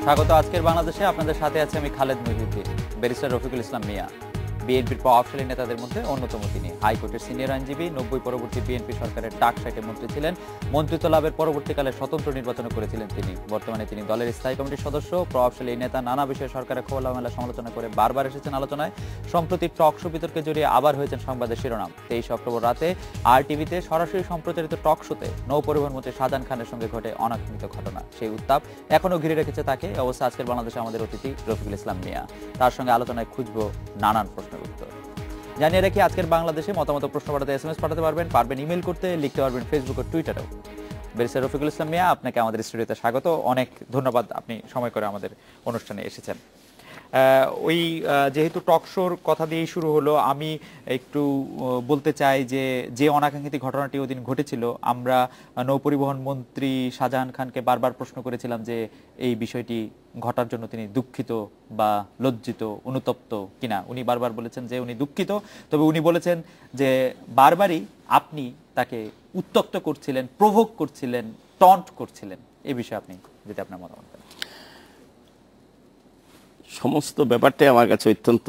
স্বাগত আজকের বাংলাদেশে। আপনাদের সাথে আছে আমি খালেদ মহিউদ্দিন। ব্যারিস্টার রফিকুল ইসলাম মিয়া বিএনপির প্রভাবশালী নেতাদের মধ্যে অন্যতম। তিনি হাইকোর্টের সিনিয়র আইনজীবী, 90 পরবর্তী বিএনপি সরকারের ডাকসাইটে মন্ত্রী ছিলেন। মন্ত্রিত্ব লাভের পরবর্তীকালে স্বতন্ত্র নির্বাচনও করেছিলেন তিনি। বর্তমানে তিনি দলের স্থায়ী কমিটির সদস্য। প্রভাবশালী নেতা নানা বিষয়ে সরকারের খোলামেলা সমালোচনা করে বারবার এসেছেন আলোচনায়। সম্প্রতি টক শো বিতর্কে জড়িয়ে আবার হয়েছেন সংবাদের শিরোনাম। 23 অক্টোবর রাতে আরটিভিতে সরাসরি সম্প্রচারিত টক শোতে নৌপরিবহন মন্ত্রী শাহজাহান খানের সঙ্গে ঘটে অনাকাঙ্ক্ষিত ঘটনা। সেই উত্তাপ এখনো ঘিরে রেখেছে তাকে। এই অবস্থা আজকের বাংলাদেশে আমাদের অতিথি রফিকুল ইসলাম মিয়া। তার সঙ্গে আলোচনায় খুঁজবো নানান প্রশ্নের উত্তর। জানিয়ে রাখি, আজকের বাংলাদেশে মতামত প্রশ্ন পাঠাতে এসএমএস পাঠাতে পারবেন ইমেল করতে, লিখতে পারবেন ফেসবুক ও টুইটারেও। ব্যারিস্টার রফিকুল ইসলাম মিয়া, আপনাকে আমাদের স্টুডিওতে স্বাগত। অনেক ধন্যবাদ, আপনি সময় করে আমাদের অনুষ্ঠানে এসেছেন। যেহেতু টক শোর কথা দিয়েই শুরু হলো, আমি একটু বলতে চাই যে অনাকাঙ্ক্ষিত ঘটনাটি ওদিন ঘটেছিল, আমরা নৌপরিবহন মন্ত্রী শাহজাহান খানকে বারবার প্রশ্ন করেছিলাম যে এই বিষয়টি ঘটার জন্য তিনি দুঃখিত বা লজ্জিত, অনুতপ্ত কিনা। উনি বারবার বলেছেন যে উনি দুঃখিত, তবে উনি বলেছেন যে বারবারই আপনি তাকে উত্তপ্ত করছিলেন, প্রভোক করছিলেন, টন্ট করছিলেন। এই বিষয়ে আপনি যদি আপনার মতামত দেন। সমস্ত ব্যাপারটাই আমার কাছে অত্যন্ত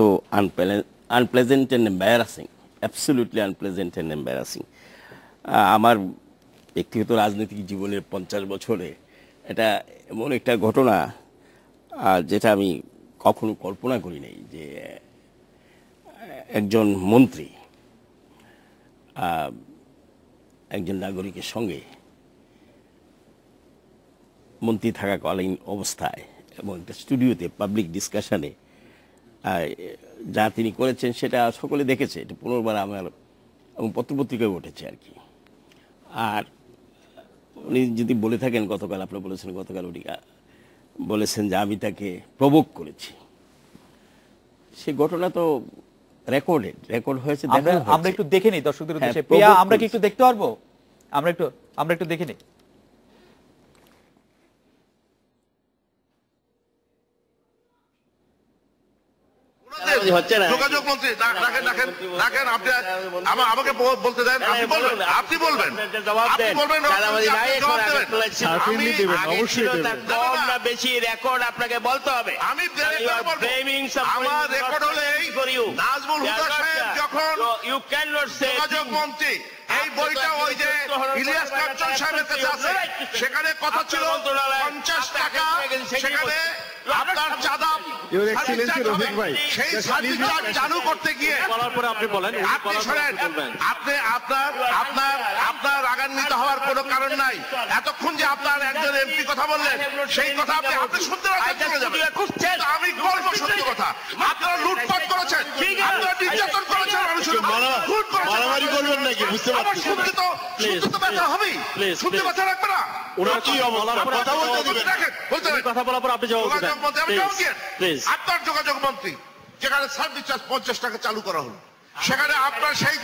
unpleasant and embarrassing, absolutely unpleasant and embarrassing. আমার ব্যক্তিগত রাজনৈতিক জীবনের 50 বছরে এটা এমন একটা ঘটনা যেটা আমি কখনো কল্পনা করি নাই, যে একজন মন্ত্রী একজন নাগরিকের সঙ্গে মন্ত্রী থাকাকালীন অবস্থায় এবং একটা স্টুডিওতে পাবলিক ডিসকাশনে যা তিনি করেছেন সেটা সকলে দেখেছে। এটা পুনর্বার আমার এবং পত্রপত্রিকায় উঠেছে আর কি। আর উনি যদি বলে থাকেন, গতকাল আপনি বলেছেন, গতকাল উনি বলেছেন যে আমি তাকে প্রভোক করেছি, সে ঘটনা তো রেকর্ড হয়েছে। আমরা একটু দেখে নিই দর্শকদের উদ্দেশ্যে। আমরা কি একটু দেখতে পারবো? আমরা একটু দেখে নিই। যোগাযোগ মন্ত্রী রাখেন, আমাকে বলতে দেন, আপনি বলবেন। বেশি রেকর্ড আপনাকে বলতে হবে। আমি আমার রেকর্ড হলেই নাজমুল হুদা সাহেব যখন যোগাযোগ মন্ত্রী, এই বইটা ওই যে ইলিয়াস কাঞ্চন সাহেবের কাছে আছে, সেখানে কথা ছিল 50 টাকা, সেখানে আপনার চাঁদা সেই সার্ভিস চালু করতে গিয়ে আপনি শোনেন, আপনার রাগান্বিত হওয়ার কোনো কারণ নাই। এতক্ষণ যে আপনার একজন এমপি কথা বললেন, সেই কথা আপনি শুনতে পাচ্ছেন। আমি বলবো সত্যি কথা, আপনারা লুটপাট করেছেন, আপনারা নির্যাতন করেছেন, মারামারি করবেন নাকি বুঝতে পারছি। শুনতে তো ব্যথা হবেই, শুনতে ব্যথা রাখবে না। আপনার যোগাযোগ মন্ত্রী যেখানে সার্ভিস চার্জ 50 টাকা চালু করা হলো, সেখানে আপনার সেই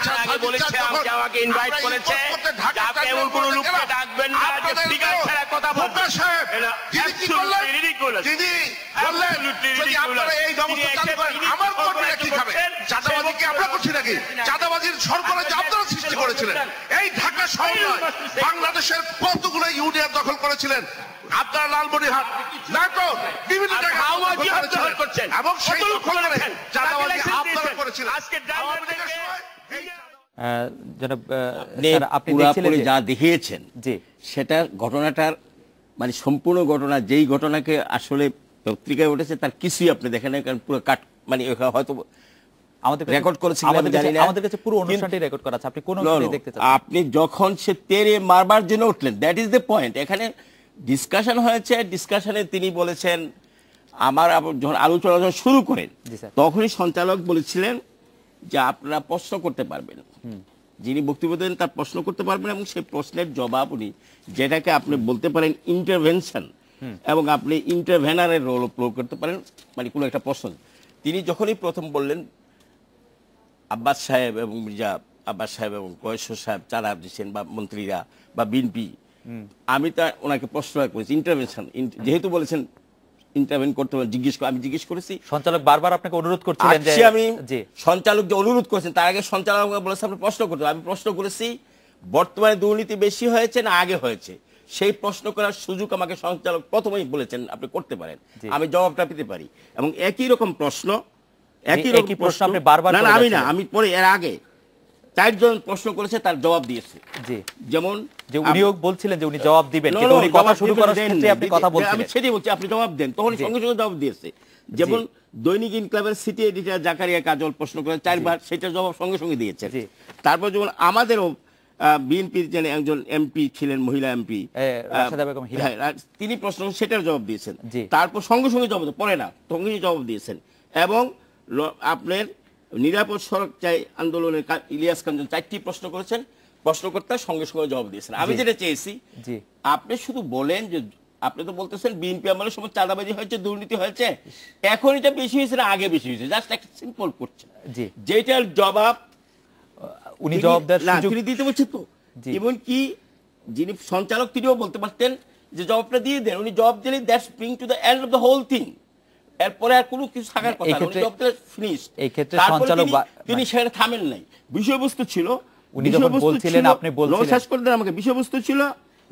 চাঁদাবাজির সরকারে যে আপনারা সৃষ্টি করেছিলেন, এই ঢাকা শহর বাংলাদেশের কতগুলো ইউনিয়ন দখল করেছিলেন আপনারা। লালমনিরহাট, নাটক, বিভিন্ন জায়গায় এবং সেই চাঁদাবাজি আপনারা করেছিলেন। আপনি যা দেখিয়েছেন সেটা ঘটনাটার মানে সম্পূর্ণ ঘটনা, যেই ঘটনাকে আসলে পত্রিকায় উঠেছে তার কিছুই আপনি দেখেন না, কারণ পুরো কাট মানে হয়তো আপনি যখন সে তেরে মারবার জন্য উঠলেন, দ্যাট ইজ দ্য পয়েন্ট। এখানে ডিসকাশন হয়েছে, ডিসকাশনে তিনি বলেছেন, আমার যখন আলোচনা যখন শুরু করেন তখনই সঞ্চালক বলেছিলেন যে আপনারা প্রশ্ন করতে পারবেন, যিনি বক্তব্য দেন তার প্রশ্ন করতে পারবেন, এবং সেই প্রশ্নের জবাব উনি, যেটাকে আপনি বলতে পারেন ইন্টারভেনশন, এবং আপনি ইন্টারভেনারের রোল প্লে করতে পারেন, মানে কোনো একটা প্রশ্ন। তিনি যখনই প্রথম বললেন আব্বাস সাহেব এবং মির্জা আব্বাস সাহেব এবং কয়েশ্বর সাহেব চাঁদা দিচ্ছেন বা মন্ত্রীরা বা বিএনপি, আমি তা ওনাকে প্রশ্ন করেছি ইন্টারভেনশন, যেহেতু বলেছেন ইন্টারভেন করতে হবে, আমি জিজ্ঞেস করেছি। সঞ্চালক বারবার আপনাকে অনুরোধ করছিলেন যে আমি সঞ্চালক যে অনুরোধ করেছেন তার আগে সঞ্চালক বলেছে আপনি প্রশ্ন করতে। আমি প্রশ্ন করেছি বর্তমানে দুর্নীতি বেশি হয়েছে না আগে হয়েছে, সেই প্রশ্ন করার সুযোগ আমাকে সঞ্চালক প্রথমেই বলেছেন আপনি করতে পারেন, আমি জবাবটা পেতে পারি। এবং একই রকম প্রশ্ন একই প্রশ্ন আপনি বারবার না আমি না, আমি পরে এর আগে 4 জন প্রশ্ন করেছে, তার জবাব দিয়েছে। জি, যেমন যে উনিও বলছিলেন যে উনি জবাব দিবেন, কিন্তু উনি কথা শুরু করার ক্ষেত্রে আপনি কথা বলছিলেন। আমি সেটাই বলছি, আপনি জবাব দেন, তখন সঙ্গে সঙ্গে জবাব দিয়েছে। যেমন দৈনিক ইনকলাবের সিটি এডিটর জাকারিয়া কাজল প্রশ্ন করে 4 বার, সেটা জবাব সঙ্গে সঙ্গে দিয়েছে। তারপর যেমন আমাদেরও বিএনপির যে একজন এমপি ছিলেন, মহিলা এমপি তিনি প্রশ্ন, সেটার জবাব দিয়েছেন। তারপর সঙ্গে সঙ্গে জবাব, পরে না, সঙ্গে জবাব দিয়েছেন। এবং আপনার নিরাপদ সড়ক চাই আন্দোলনের ইলিয়াস কাঞ্চন 4টি প্রশ্ন করেছেন, প্রশ্নকর্তা সঙ্গে সঙ্গে জবাব দিয়েছেন। আমি যেটা চেয়েছি, আপনি শুধু বলেন যে আপনি তো বলতেছেন বিএনপি আমলের সময় চাঁদাবাজি হয়েছে, দুর্নীতি হয়েছে, এখন এটা বেশি হয়েছে না আগে বেশি হয়েছে, জাস্ট একটা সিম্পল করছেন, যেটার জবাব উনি জবাব দেওয়ার সুযোগ দিতে বলছে। তো এবং কি যিনি সঞ্চালক তিনিও বলতে পারতেন যে জবাবটা দিয়ে দেন, উনি জবাব দিলে that's bring to the end of the whole thing, এরপরে আর কোনো কিছু থাকার কথা না, উনি জবাবটা ফিনিশ। এই ক্ষেত্রে সঞ্চালক তিনি সেখানে থামেন নাই, বিষয়বস্তু ছিল, উনি যখন বলছিলেন আপনি বলছিলেন, শেষ করে দেন আমাকে, বিষয়বস্তু ছিল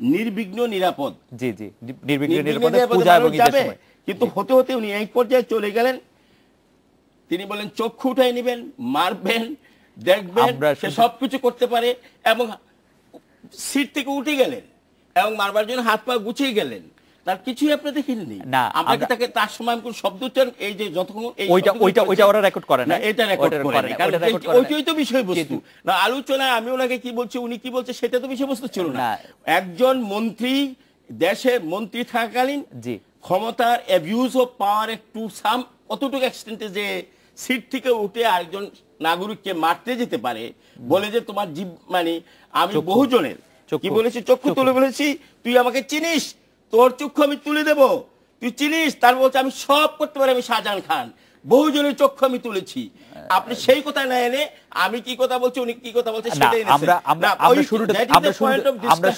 নির্বিঘ্ন নিরাপদ। জি জি, নির্বিঘ্ন নিরাপদ পূজা এবং ঈদের সময়। কিন্তু হতে হতে উনি এই পর্যায়ে চলে গেলেন, তিনি বলেন চক্ষু উঠাই নেবেন, মারবেন, দেখবেন, সে সবকিছু করতে পারে, এবং সিট থেকে উঠে গেলেন এবং মারবার জন্য হাত পা গুছিয়ে গেলেন, তার কিছুই আপনি দেখেননি। আপনাকে তাকে তার সময় কোন শব্দ উচ্চারণ, এই যে যতক্ষণ ওইটা ওরা রেকর্ড করে না, এটা রেকর্ড করে না, কারণ ওইটাই তো বিষয়বস্তু না। আলোচনায় আমি ওনাকে কি বলছি, উনি কি বলছে, সেটা তো বিষয়বস্তু ছিল না। একজন মন্ত্রী দেশের মন্ত্রী থাকাকালীন ক্ষমতার অ্যাবিউজ অফ পাওয়ার একটু সাম কতটুকু এক্সটেন্টে যে সিট থেকে উঠে আরেকজন নাগরিককে মারতে যেতে পারে, বলে যে তোমার জীব, মানে আমি বহুজনের কি বলেছি, চক্ষু তুলে বলেছি, তুই আমাকে চিনিস, তোর চক্ষু আমি তুলে দেব, তুই চিনিস, তার বলছে আমি সব করতে পারি, আমি শাহজাহান খান, বহুজনের চক্ষু আমি তুলেছি। আপনি সেই কথা না এনে আমি কি কথা বলছি, উনি কি কথা বলছে সেটাই এনেছেন। আমরা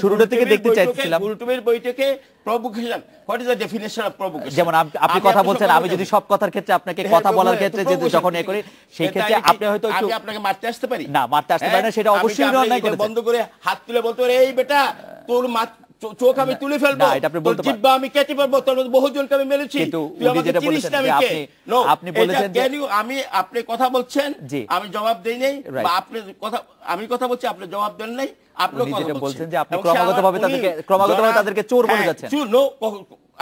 শুরুটা থেকে দেখতে চাইছিলাম ইউটিউবের বইটাকে provocation, what is the definition of provocation. যেমন আপনি কথা বলছেন, আমি যদি সব কথার ক্ষেত্রে আপনাকে কথা বলার ক্ষেত্রে যদি যখন এ করি, সেই ক্ষেত্রে আপনি হয়তো আমি আপনাকে মারতে আসতে পারি না, মারতে আসতে পারি না, সেটা অবশ্যই অন্যায় করেছেন। বন্ধ করে হাত তুলে বলতে পারে, এই বেটা তোর চোখ আমি তুলে ফেলবো, জিহ্বা আমি কেটে ফেলবো, তোর বহুজনকে আমি মেরেছি, তুই আমাকে চিনিস না, আমি বলেছেন আমি আপনি কথা বলছেন, আমি জবাব দেই নাই, বা আপনি কথা আমি কথা বলছি, আপনি জবাব দেন নাই, আপনি কথা বলছেন যে আপনি ক্রমাগতভাবে তাদেরকে চোর বলে যাচ্ছেন।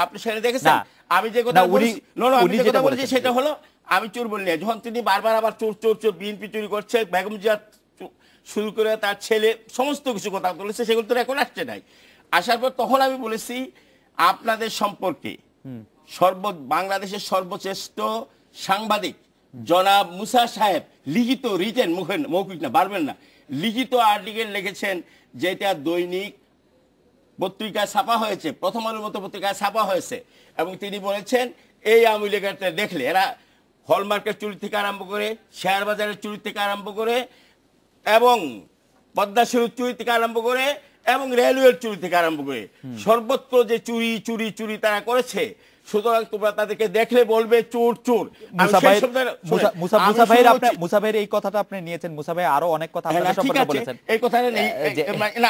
আপনি সেটা দেখেছেন, আমি যে কথা বলছি, আমি যে কথা বলছি সেটা হলো আমি চোর বলি না। যখন তিনি বারবার আবার চোর চোর চোর, বিএনপি চুরি করছে, বেগম জিয়া শুরু করে তার ছেলে সমস্ত কিছু কথা বলেছে, সেগুলো তো এখন আসছে নাই। আসার পর তখন আমি বলেছি আপনাদের সম্পর্কে বাংলাদেশের সর্বশ্রেষ্ঠ সাংবাদিক জনাব মুসা সাহেব লিখিত, রিটেন, মৌখিক না, পারবেন না, লিখিত আর্টিকেল লিখেছেন, যেটা দৈনিক পত্রিকায় ছাপা হয়েছে, প্রথম আলোর মতো পত্রিকায় ছাপা হয়েছে। এবং তিনি বলেছেন এই আওয়ামী লীগের দেখলে এরা হলমার্কের চুরি থেকে আরম্ভ করে, শেয়ার বাজারের চুরি থেকে আরম্ভ করে, এবং পদ্মা সেতুর চুরি থেকে আরম্ভ করে, এবং রেলওয়ের চুরি থেকে আরম্ভ করে সর্বত্র যে চুরি চুরি চুরি তারা করেছে, সুতরাং তোমরা তাদেরকে দেখলে বলবে চোর চোর। মুসা ভাইয়ের এই কথাটা আপনি নিয়েছেন, মুসা ভাই আরো অনেক কথা আপনাদের সম্পর্কে বলেছেন, এই কথাটা নেই,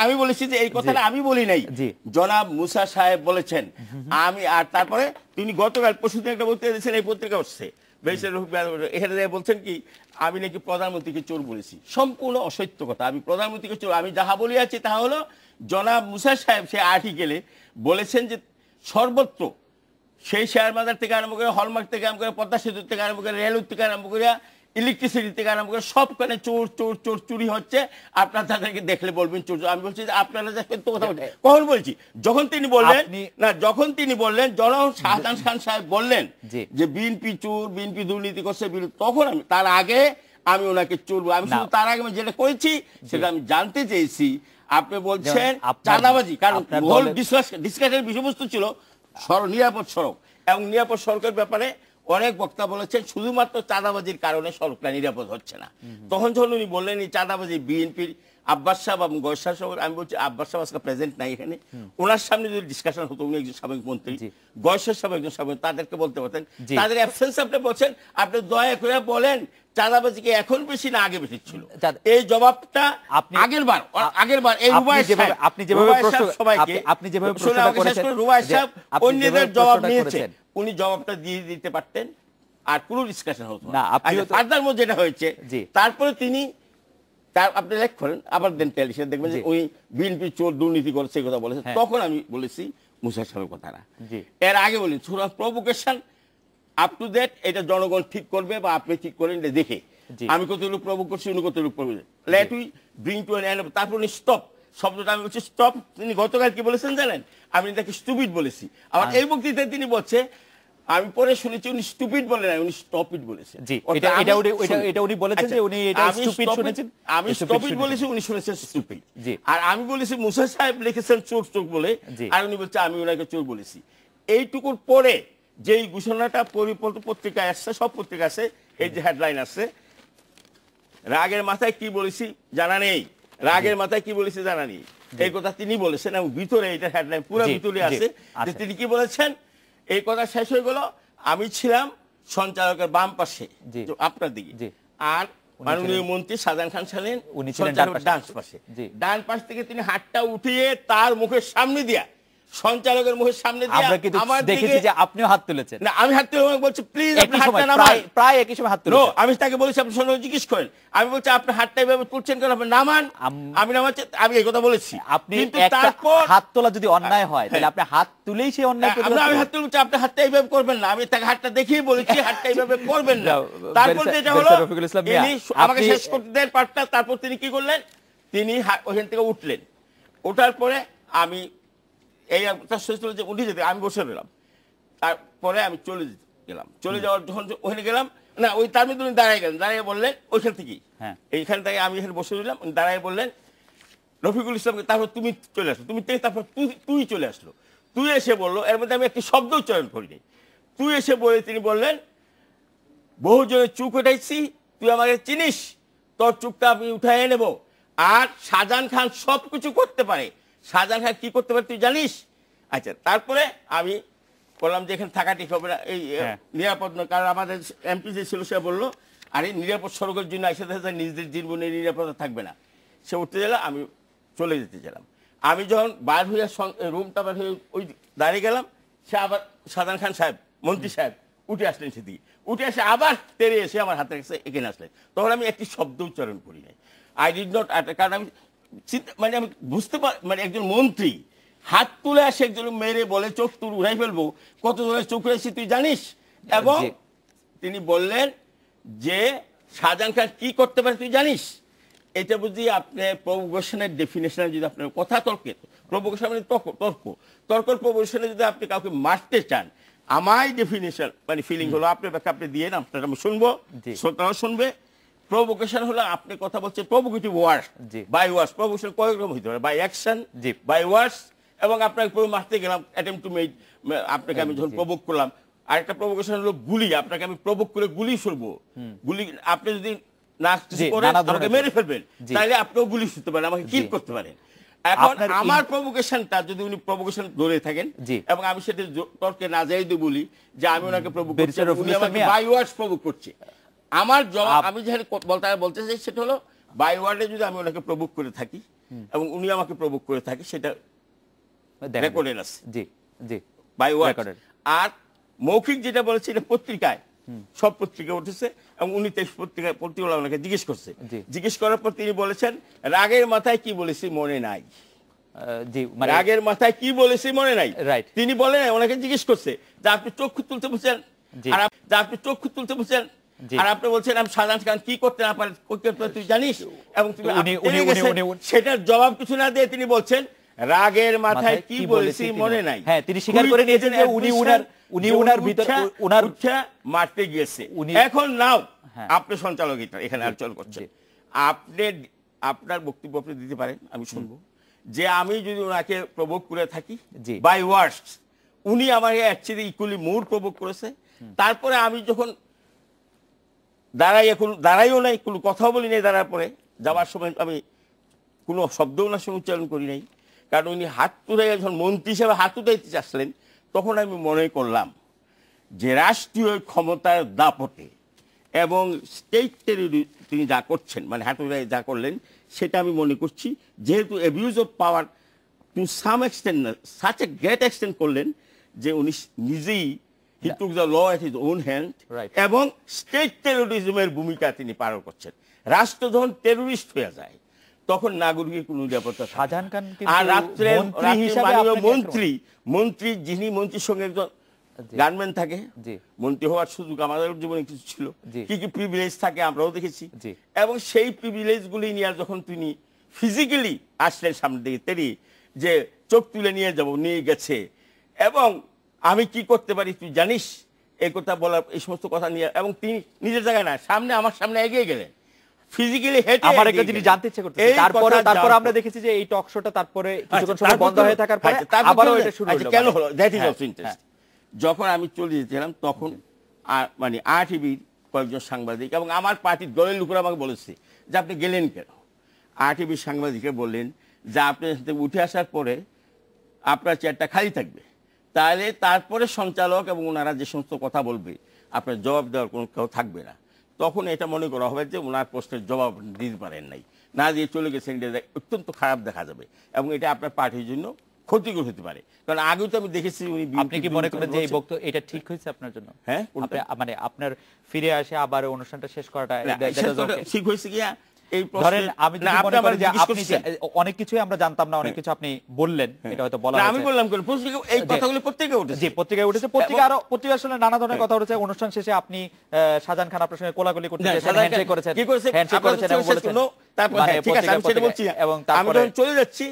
আমি বলেছি যে এই কথাটা আমি বলি নাই, জনাব মুসা সাহেব বলেছেন। আমি আর তারপরে তিনি গতকাল পরশুদিন একটা বলতে দিয়েছেন, এই পত্রিকা হচ্ছে এখানে বলছেন কি আমি নাকি প্রধানমন্ত্রীকে চোর বলেছি। সম্পূর্ণ অসত্য কথা, আমি প্রধানমন্ত্রীকে চোর, আমি যাহা বলিয়াছি তা হলো জনাব মুসা সাহেব সে আর্টিকেলে বলেছেন যে সর্বত্র সেই শেয়ার বাজার থেকে আরম্ভ করে, হলমার্ক থেকে আরম্ভ করে, পদ্মা সেতু থেকে আরম্ভ করে, রেলওয়ে থেকে আরম্ভ করে, ইলেকট্রিসিটি থেকে আরম্ভ করে সবখানে চোর চোর চোর চুরি হচ্ছে, আপনারা তাদেরকে দেখলে বলবেন চোর। আমি বলছি যে আপনারা সত্য কথা বলছেন। কখন বলছি? যখন তিনি বললেন না, যখন তিনি বললেন জনাব শাহজাহান খান সাহেব বললেন যে বিএনপি চোর, বিএনপি দুর্নীতি করছে, তখন আমি তার আগে আমি ওনাকে চোর, আমি শুধু তার আগে যেটা করেছি সেটা আমি জানতে চেয়েছি। আপনি বলছেন চাঁদাবাজি, কারণ ডিসকাশনের বিষয়বস্তু ছিল নিরাপদ সড়ক, এবং নিরাপদ সড়কের ব্যাপারে অনেক বক্তা বলেছেন শুধুমাত্র চাঁদাবাজির কারণে সড়কটা নিরাপদ হচ্ছে না। তখন যখন উনি বললেন এই চাঁদাবাজি বিএনপির আব্বাস সাহেব এবং গয়সার সাহেব, আমি বলছি আব্বাস সাহেব আজকে প্রেজেন্ট নাই এখানে, ওনার সামনে যদি ডিসকাশন হতো, উনি একজন সাবেক মন্ত্রী, গয়সার সাহেব একজন সাবেক, তাদেরকে বলতে পারতেন, তাদের অ্যাবসেন্স আপনি বলছেন, আপনি দয়া করে বলেন চাঁদাবাজিকে এখন বেশি না আগে বেশি ছিল? এই জবাবটা আগেরবার এই আপনি যেভাবে প্রশ্নটা করেছেন, রুবাই সাহেব অন্যদের জবাব নিয়েছেন, উনি জবাবটা দিয়ে দিতে পারতেন, আর কোনো ডিসকাশন হতো না। ফার্দার মধ্যে যেটা হয়েছে, তারপরে তিনি আপনি লেখ করেন আবার দেন টেলিভিশন দেখবেন যে ওই বিএনপি চোর দুর্নীতি করেছে কথা বলেছে, তখন আমি বলেছি মুসা সাহেবের কথাটা। এর আগে বলি প্রভোকেশন আপ টু ডেট, এটা জনগণ ঠিক করবে বা আপনি ঠিক করেন দেখে আমি কতটুকু প্রভোগ করছি, উনি কতটুকু provoke, let we bring to an end. তারপর উনি স্টপ শব্দটা আমি বলছি স্টপ, তিনি গতকাল কি বলেছেন জানেন? আমি তাকে স্টুপিড বলেছি। আবার এই বক্তৃতায় তিনি বলছে, আমি পরে শুনেছি উনি স্টুপিড বলে না, উনি স্টপ ইট বলেছেন। এটা উনি বলেছেন যে উনি এটা স্টুপিড শুনেছেন, আমি স্টপিড বলেছি, উনি শুনেছেন স্টুপিড। আর আমি বলেছি মুসা সাহেব লিখেছেন চোর চোর বলে, আর উনি বলছে আমি ওনাকে চোর বলেছি। এইটুকুর পরে যেই ঘোষণাটা পত্রিকায় আসছে, সব পত্রিকা আছে, এই যে হেডলাইন আছে, রাগের মাথায় কি বলেছি জানা নেই, রাগের মাথায় কি বলেছি জানা নেই, এই কথা তিনি বলেছেন। এবং ভিতরে এটা হেডলাইন পুরো ভিতরে আছে যে তিনি কি বলেছেন। এই কথা শেষ হয়ে গেল, আমি ছিলাম সঞ্চালকের বাম পাশে আপনার দিকে, আর মাননীয় মন্ত্রী শাহজাহান খান ছিলেন ডান পাশে। ডান পাশ থেকে তিনি হাতটা উঠিয়ে তার মুখের সামনে দিয়া, সঞ্চালকের মুখের সামনে দিয়ে আমার দেখেছি যে আপনিও হাত তুলেছেন। না, আমি হাত তুলে বলছি প্লিজ আপনি হাতটা নামান, প্রায় একই সময় হাত তুলেছেন। আমি তাকে বলেছি আপনি সঙ্গে জিজ্ঞেস করেন, আমি বলছি আপনি হাতটা এভাবে তুলছেন কেন, আপনি নামান। আমি নামাচ্ছি, আমি এই কথা বলেছি। আপনি তারপর হাত তোলা যদি অন্যায় হয় তাহলে আপনি হাত তুলেই সেই অন্যায় করবেন। আমি হাত তুলছি, আপনি হাতটা এইভাবে করবেন না, আমি তাকে হাতটা দেখিয়ে বলেছি হাতটা এইভাবে করবেন না। তারপর যেটা হলো আমাকে শেষ করতে দেন পার্টটা, তারপর তিনি কি করলেন, তিনি ওখান থেকে উঠলেন। ওঠার পরে আমি এই যে উঠে যেতে আমি বসে রইলাম, তারপরে আমি চলে গেলাম। চলে যাওয়ার যখন ওখানে গেলাম, না ওই তার মধ্যে উনি দাঁড়ায় গেলেন, দাঁড়িয়ে বললেন ওইখান থেকেই, এইখান থেকে আমি এখানে বসে রইলাম, উনি দাঁড়িয়ে বললেন রফিকুল ইসলামকে, তারপর তুমি চলে আসলো, তুমি তারপর তুই চলে আসলো, তুই এসে বললো, এর মধ্যে আমি একটি শব্দ উচ্চারণ করিনি, তুই এসে বলে তিনি বললেন বহুজনের চুপ উঠাইছি, তুই আমাকে চিনিস, তোর চুপটা আমি উঠাই নেব। আর শাহজাহান খান সব কিছু করতে পারে, শাহজাহান খান কি করতে পারে তুই জানিস? আচ্ছা, তারপরে আমি বললাম যে এখানে থাকা ঠিক হবে না, এই নিরাপদ নয়, কারণ আমাদের এমপি যে ছিল সে বললো আরে নিরাপদ সড়কের জন্য এসে নিজেদের জীবনে নিরাপত্তা থাকবে না। সে উঠতে গেলাম, আমি চলে যেতে গেলাম। আমি যখন বার হয়ে রুমটা বার হয়ে ওই দাঁড়িয়ে গেলাম, সে আবার শাহজাহান খান সাহেব মন্ত্রী সাহেব উঠে আসলেন, সেদিকে উঠে এসে আবার তেড়ে এসে আমার হাতের কাছে এখানে আসলেন। তখন আমি একটি শব্দ উচ্চারণ করি নাই, আই ডিড নট অ্যাটাক, কারণ আমি মানে আমি বুঝতে পারি, মানে একজন মন্ত্রী হাত তুলে আসে একজন মেরে বলে চোখ তুল উড়াই ফেলবো, কত জনের চোখ উড়াইছি তুই জানিস? এবং তিনি বললেন যে শাহজাহান খান কি করতে পারে তুই জানিস? এটা বুঝি আপনি প্রভোকেশনের ডেফিনেশনে যদি আপনার কথা তর্কে, প্রভোকেশন মানে তর্কের প্রভোকেশনে যদি আপনি কাউকে মারতে চান, আমার ডেফিনেশন মানে ফিলিং হলো, আপনার ব্যাখ্যা আপনি দিয়ে না, আপনার আমি শুনবো, শ্রোতারাও শুনবে। প্রভোকেশন হলো আপনি কথা বলছেন provocative word, by words. Provocation কয়েক রকম হতে পারে, বাই অ্যাকশন, বাই ওয়ার্ডস, এবং আপনাকে মারতে গেলাম, অ্যাটেম্পট টু মেক, আপনাকে আমি যখন প্রভোক করলাম। আরেকটা প্রভোকেশন হলো গুলি, আপনাকে আমি প্রভোক করে গুলি ছুড়বো, গুলি আপনি যদি না করেন আমাকে মেরে ফেলবেন, তাহলে আপনিও গুলি ছুড়তে পারেন, আমাকে কিল করতে পারেন। এখন আমার প্রভোকেশনটা যদি উনি প্রভোকেশন ধরে থাকেন এবং আমি সেটা তর্কে না যাই দিয়ে বলি যে আমি ওনাকে প্রভোক করছি, উনি আমাকে বাই ওয়ার্ডস প্রভোক করছে, আমার জবাব আমি যেখানে বলতে চাই সেটা হলো বাই ওয়ার্ডে যদি আমি ওনাকে প্রভোক করে থাকি এবং উনি আমাকে প্রভোক করে থাকি, সেটা রেকর্ডেড আছে, জি জি, বাই ওয়ার্ড। আর মৌখিক যেটা বলেছে এটা পত্রিকায়, সব পত্রিকায় উঠেছে, এবং উনি পত্রিকা ওনাকে জিজ্ঞেস করছে, জিজ্ঞেস করার পর তিনি বলেছেন রাগের মাথায় কি বলেছি মনে নাই, রাগের মাথায় কি বলেছি মনে নাই। তিনি বলেন ওনাকে জিজ্ঞেস করছে যে আপনি চক্ষু তুলতে বলছেন, আর আপনি চক্ষু তুলতে বলছেন, আর আপনি বলছেন আমি শাহজাহান খান কি করতে না পারে তুই জানিস, এবং সেটার জবাব কিছু না দিয়ে তিনি বলছেন রাগের মাথায় কি বলেছি মনে নাই। হ্যাঁ, তিনি স্বীকার করে নিয়েছেন যে উনি উনার ভিতরে উনার মারতে গিয়েছে। এখন নাও আপনি সঞ্চালক এখানে আলোচনা করছেন, আপনি আপনার বক্তব্য আপনি দিতে পারেন, আমি শুনবো যে আমি যদি ওনাকে প্রভোগ করে থাকি বাই ওয়ার্ডস, উনি আমাকে অ্যাকচুয়ালি ইকুয়ালি মোর প্রভোগ করেছে। তারপরে আমি যখন দাঁড়াইও নাই, কোনো কথাও বলি নাই, দাঁড়ার পরে যাওয়ার সময় আমি কোনো শব্দও না সঙ্গে উচ্চারণ করি নাই, কারণ উনি হাত তুলে যখন মন্ত্রী হিসেবে হাত উঠাইতে চাচ্ছিলেন, তখন আমি মনে করলাম যে রাষ্ট্রীয় ক্ষমতার দাপটে এবং স্টেট তিনি যা করছেন মানে হাতুড়ায় যা করলেন সেটা আমি মনে করছি যেহেতু abuse of power to some extent such a great extent করলেন যে উনি নিজেই he took the law at his own hand এবং স্টেট টেরোরিজমের ভূমিকা তিনি পালন করছেন। রাষ্ট্র যখন টেরোরিস্ট হয়ে যায় তখন নাগরিকের কোনো নিরাপত্তা থাকে না। শাহজাহান খান আর রাত্রে মন্ত্রী যিনি মন্ত্রীর সঙ্গে একজন গানম্যান থাকে, মন্ত্রী হওয়ার সুযোগ আমাদের জীবনে কিছু ছিল, কি কি প্রিভিলেজ থাকে আমরাও দেখেছি, এবং সেই প্রিভিলেজ গুলি নিয়ে যখন তিনি ফিজিক্যালি আসলেন সামনে দিকে তেরি যে চোখ তুলে নিয়ে যাব নিয়ে গেছে এবং আমি কি করতে পারি তুই জানিস এই কথা বলার এই সমস্ত কথা নিয়ে, এবং তিনি নিজের জায়গায় না সামনে আমার সামনে এগিয়ে গেলেন ফিজিক্যালি হেঁটে। আমার একটা জিনিস জানতে ইচ্ছে করতেছে, তারপরে আমরা দেখেছি যে এই টক শোটা তারপরে কিছুক্ষণ সময় বন্ধ হয়ে থাকার পরে আবারও এটা শুরু হলো। কেন হলো দ্যাট ইজ অলসো ইন্টারেস্টিং। যখন আমি চলে যেছিলাম তখন মানে আরটিভির কয়েকজন সাংবাদিক এবং আমার পার্টির দলের লোকেরা আমাকে বলেছে যে আপনি গেলেন কেন। আরটিভির সাংবাদিকরা বললেন যে আপনি উঠে আসার পরে আপনার চেয়ারটা খালি থাকবে, তাহলে তারপরে সঞ্চালক এবং ওনারা যে সমস্ত কথা বলবে আপনার জবাব দেওয়ার কোনো কেউ থাকবে না। তখন এটা মনে করা হবে যে ওনার প্রশ্নের জবাব দিতে পারেন নাই, না দিয়ে চলে গেছেন, এটা অত্যন্ত খারাপ দেখা যাবে এবং এটা আপনার পার্টির জন্য ক্ষতিকর হতে পারে। কারণ আগেও তো আমি দেখেছি উনি। আপনি কি মনে করেন যে এই বক্তব্য এটা ঠিক হয়েছে আপনার জন্য? হ্যাঁ, মানে আপনার ফিরে আসে আবার অনুষ্ঠানটা শেষ করাটা ঠিক হয়েছে কি? ধরেন আমি যদি মনে করি যে আপনি অনেক কিছুই আমরা জানতাম না, অনেক কিছু আপনি বললেন, এটা হয়তো বলা আমি বললাম কেন এই কথাগুলো পত্রিকায় উঠেছে। জি, পত্রিকায় উঠেছে, পত্রিকা আসলে নানা ধরনের কথা উঠেছে। অনুষ্ঠান শেষে আপনি শাহজাহান খান আপনার সঙ্গে কোলাকুলি করতে চেয়েছেন, হ্যান্ডশেক করেছেন, হ্যান্ডশেক করেছেন এবং বলেছেন তারপর ঠিক আছে আমি সেটা বলছি না। এবং তারপরে আমি চলে যাচ্ছি,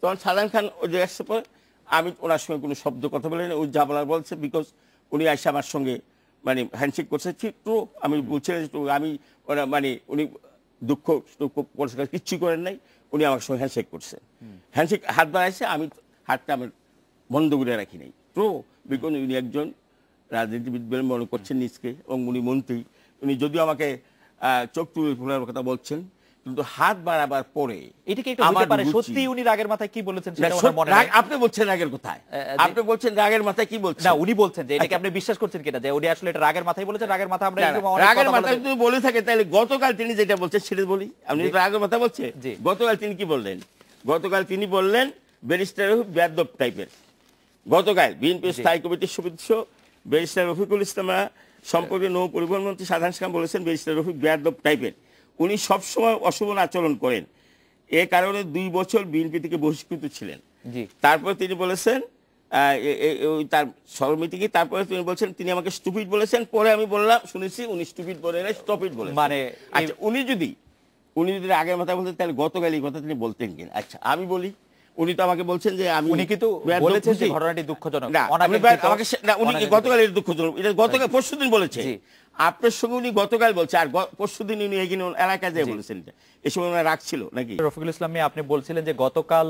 তখন শাহজাহান খান ওই যে আসছে পরে আমি ওনার সঙ্গে কোনো শব্দ কথা বলি না, ওই যা বলার বলছে, বিকজ উনি আসে আমার সঙ্গে মানে হ্যান্ডশেক করছে। ঠিক তো আমি বলছিলাম আমি মানে উনি দুঃখ পরিষ্কার কিচ্ছু করেন নাই, উনি আমার সঙ্গে হ্যান্ডশেক করছেন, হ্যান্ডশেক হাত বাড়াইছে, আমি হাতটা আমার বন্ধ করে রাখি নাই। তো বিকজ উনি একজন রাজনীতিবিদ বলে মনে করছেন নিজকে এবং উনি মন্ত্রী, উনি যদিও আমাকে চোখ তুলে ফোলার কথা বলছেন কিন্তু হাত বাড়াবার পরে এটা কি একটু হতে পারে সত্যি উনি রাগের মাথায় কি বলেছেন সেটা ওনার মনে নাই? আপনি বলছেন রাগের কথায়, আপনি বলছেন রাগের মাথায় কি বলছেন? না, উনি বলছেন যে এটাকে আপনি বিশ্বাস করছেন কিনা যে উনি আসলে এটা রাগের মাথায় বলেছেন? রাগের মাথায় আমরা এরকম অনেক রাগের মাথায় যদি বলে থাকে তাহলে গতকাল তিনি যেটা বলছেন সেটা বলি। আপনি রাগের কথা বলছেন, গতকাল তিনি কি বললেন? গতকাল তিনি বললেন ব্যারিস্টার বেয়াদব টাইপের। গতকাল বিএনপি স্থায়ী কমিটির সদস্য ব্যারিস্টার রফিকুল ইসলাম সম্পর্কে নৌ পরিবহন মন্ত্রী শাহজাহান খান বলেছেন ব্যারিস্টার রফিক বেয়াদব টাইপের, উনি সবসময় অশোভন আচরণ করেন, এ কারণে 2 বছর বিএনপি থেকে বহিষ্কৃত ছিলেন। তারপর তিনি বলেছেন তার সরমিতিকে, তারপরে তিনি বলছেন তিনি আমাকে স্টুপিড বলেছেন, পরে আমি বললাম শুনেছি উনি স্টুপিড বলেন না স্টপিড বলেন। মানে আচ্ছা উনি যদি আগের মাথা বলতেন তাহলে গতকাল এই কথা তিনি বলতেন কিনা? আচ্ছা আমি বলি, উনি তো আমাকে বলছেন যে আমি, উনি কিন্তু বলেছেন যে ঘটনাটি দুঃখজনক। না উনি গতকাল এর দুঃখজনক, এটা গতকাল পরশুদিন বলেছে। আপনার সঙ্গে উনি গতকাল বলছে আর পরশুদিন উনি এখানে এলাকায় যেয়ে বলেছেন, এই সময় ওনার রাখছিল নাকি? রফিকুল ইসলাম আপনি বলছিলেন যে গতকাল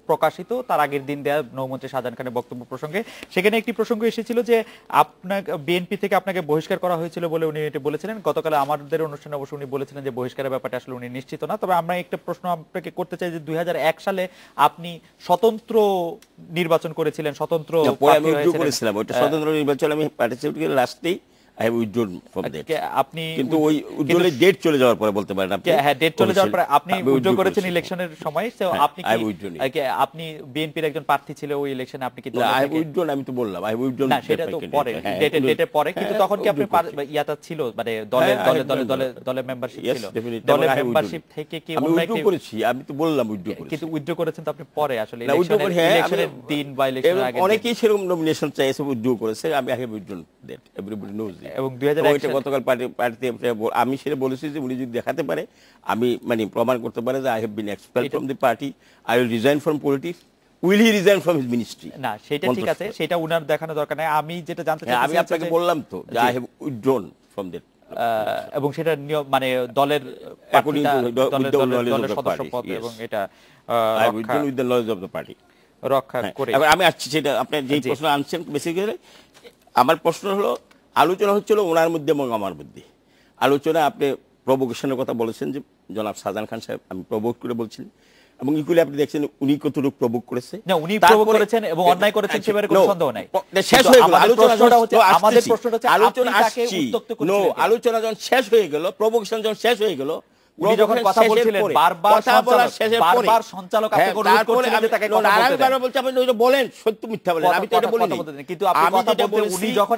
প্রকাশিত তার আগের দিন দেয়া নৌমন্ত্রী শাহজাহান খানের বক্তব্য প্রসঙ্গে সেখানে একটি প্রসঙ্গ এসেছিল যে আপনাকে বিএনপি থেকে আপনাকে বহিষ্কার করা হয়েছিল বলে উনি এটা বলেছিলেন। গতকাল আমাদের অনুষ্ঠানে অবশ্য উনি বলেছিলেন যে বহিষ্কারের ব্যাপারটা আসলে উনি নিশ্চিত না। তবে আমরা একটা প্রশ্ন আপনাকে করতে চাই যে 2001 সালে আপনি স্বতন্ত্র নির্বাচন করেছিলেন, স্বতন্ত্র করেছিলাম, ওটা স্বতন্ত্র নির্বাচন আমি participate লাস্টেই I have withdrawn from that. আপনি কিন্তু ওই উইথড্রলের ডেট চলে যাওয়ার পরে বলতে পারেন আপনি? হ্যাঁ, ডেট চলে যাওয়ার পরে আপনি উইথড্র করেছেন ইলেকশনের সময়। তো আপনি কি আপনি বিএনপির একজন প্রার্থী ছিল ওই ইলেকশনে, আপনি কি I have withdrawn? আমি তো বললাম I have withdrawn। না, সেটা তো পরে ডেটে পরে, কিন্তু তখন কি আপনি ইয়াটা ছিল মানে দলের মেম্বারশিপ ছিল? দলের মেম্বারশিপ থেকে কি আমি উইথড্র করেছি? আমি তো বললাম উইথড্র করেছি, কিন্তু উইথড্র করেছেন তো আপনি পরে আসলে ইলেকশনের দিন বা ইলেকশনের আগে অনেকেই সেরকম নমিনেশন চাইছে, উইথড্র করেছে। আমি I have withdrawn that, everybody knows that। এবং 2001 গতকাল পার্টিতে আমি সেটা বলেছি যে উনি যদি দেখাতে পারে, আমি মানে প্রমাণ করতে পারে যে I have been expelled from the party, I will resign from politics, will he resign from his ministry? না, সেটা ঠিক আছে, সেটা উনার দেখানো দরকার নাই। আমি যেটা জানতে চাই, আমি আপনাকে বললাম তো যে I have withdrawn from that, এবং সেটা মানে দলের সদস্যপদ এবং এটা I withdrawn with the lodge of the party রক্ষা করে। এবার আমি আসছি সেটা আপনি যে প্রশ্ন আনছেন, বেসিক্যালি আমার প্রশ্ন হলো আলোচনা হচ্ছিল ওনার মধ্যে এবং আমার মধ্যে। আলোচনা আপনি প্রভোকেশনের কথা বলেছেন যে জনাব শাহজাহান খান সাহেব আমি প্রভোক করে বলছেন, এবং ইকুয়ালি আপনি দেখছেন উনি কতটুকু প্রভোগ করেছে। না, উনি প্রভোগ করেছেন এবং অন্যায় করেছেন সেবারে কোনো সন্দেহ নাই। শেষ হয়ে গেল আমাদের প্রশ্নটা হচ্ছে আলোচনা আসছে, আলোচনা যখন শেষ হয়ে গেল, প্রভোকেশন যখন শেষ হয়ে গেল, উনি যখন কথা বলছিলেন বারবার সঞ্চালক আপনাকে অনুরোধ করছিলেন যে তাকে কথা বলতে দেন। বলতে আপনি ওইটা বলেন, সত্য মিথ্যা বলেন, আমি তো এটা বলিনি। কিন্তু আপনি কথা বলতে উনি যখন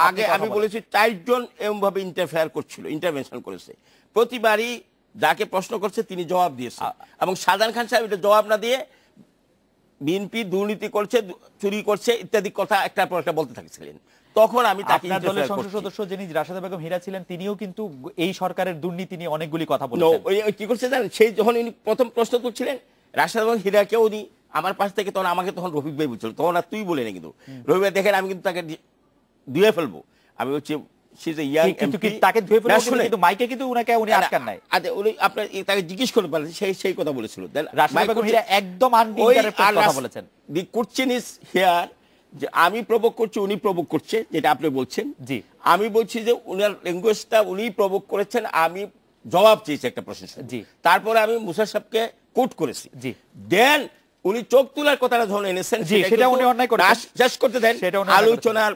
আগে আমি বলেছি 4 জন এরকম ভাবে ইন্টারফেয়ার করছিল, ইন্টারভেনশন করেছে। প্রতিবারই যাকে প্রশ্ন করছে তিনি জবাব দিয়েছে, এবং শাহজাহান খান সাহেব এটা জবাব না দিয়ে বিএনপি দুর্নীতি করছে, চুরি করছে ইত্যাদি কথা একটার পর একটা বলতে থাকছিলেন। তখন আমি তাকে দলের সংসদ সদস্য যিনি রাশেদা বেগম হীরা ছিলেন, তিনিও কিন্তু এই সরকারের দুর্নীতি নিয়ে অনেকগুলি কথা বলেছেন। কি করছে জানেন, সেই যখন উনি প্রথম প্রশ্ন করছিলেন রাশেদা বেগম হীরাকেও উনি আমার পাশ থেকে, তখন আমাকে তখন রফিক ভাই বলছিল, তখন আর তুই বলে না, কিন্তু রফিক ভাই দেখেন আমি কিন্তু তাকে ধুয়ে ফেলবো, আমি হচ্ছে তাকে ধুয়ে ফেলবো, কিন্তু মাইকে কিন্তু উনি আটকান নাই। আচ্ছা, উনি আপনার তাকে জিজ্ঞেস করতে পারেন, সেই কথা বলেছিল। রাশেদা বেগম হীরা একদম আনইন্টারাপ্টেড কথা বলেছেন। দি কোশ্চেন ইজ হিয়ার যে আমি প্রভোগ করছি, উনি প্রভোগ করছে, যেটা আপনি বলছেন। জি, আমি বলছি যে উনার ল্যাঙ্গুয়েজটা উনি প্রভোগ করেছেন, আমি জবাব চেয়েছি একটা প্রশ্ন। জি, তারপরে আমি মুসা সাহেবকে কোট করেছি। জি, দেন উনি চোখ তোলার কথাটা যখন এনেছেন, সেটা উনি অন্যায় করেছেন, শেষ করতে দেন। আলোচনার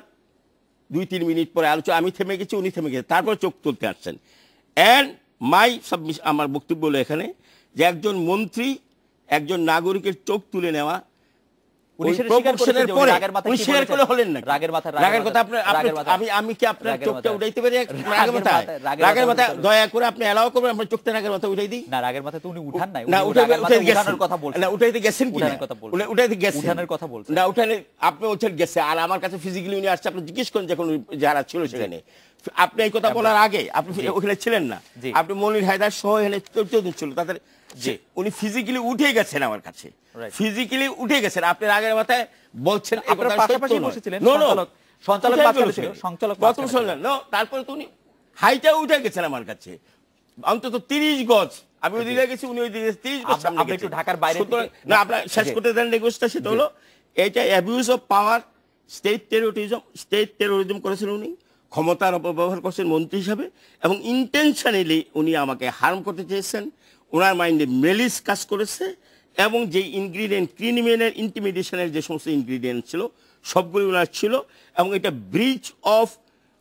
2-3 মিনিট পরে আলোচনা আমি থেমে গেছি, উনি থেমে গেছেন, তারপর চোখ তুলতে আসছেন। এন্ড আমার বক্তব্য হলো এখানে যে একজন মন্ত্রী, একজন নাগরিকের চোখ তুলে নেওয়া, আমি কি আপনার চোখটা উঠাইতে পারি? রাগের মাথা দয়া করে আপনি এলাও করবেন আপনার চোখটা রাগের মাথা উঠাই দিই? না, রাগের মাথা তো উনি উঠান নাই, না উঠানোর কথা বলছেন, না উঠাইতে গেছেন কি উঠাইতে গেছেন, উঠানোর কথা বলছেন, না উঠানে আপনি বলছেন গেছে। আর আমার কাছে ফিজিক্যালি উনি আসছে, আপনি জিজ্ঞেস করেন যখন যারা ছিল সেখানে, আপনি এই কথা বলার আগে আপনি ওখানে ছিলেন না, আপনি মনির হায়দার সহ এখানে 14 জন ছিল, তাদের উনি ফিজিক্যালি উঠে গেছেন আমার কাছে, ফিজিক্যালি উঠে গেছেন। আপনি আগের মাথায় বলছেন পাশাপাশি বসেছিলেন, তারপরে তো উনি হাইটা উঠে গেছেন আমার কাছে অন্তত 30 গজ। আমি ওই দিকে গেছি, উনি ওই দিকে 30 গজ সামনে গেছেন। ঢাকার বাইরে না, আপনার শেষ করতে দেন লেগুসটা, সেটা হলো এটা abuse of power, state terrorism করেছেন উনি, ক্ষমতার অপব্যবহার করছেন মন্ত্রী হিসাবে, এবং ইন্টেনশনালি উনি আমাকে হার্ম করতে চেয়েছেন। ওনার মাইন্ডে মেলিস কাজ করেছে, এবং যে ইনগ্রিডিয়েন্ট ক্রিমিনাল ইন্টিমিডেশনের যে সমস্ত ইনগ্রিডিয়েন্ট ছিল সবগুলি ওনার ছিল, এবং এটা breach of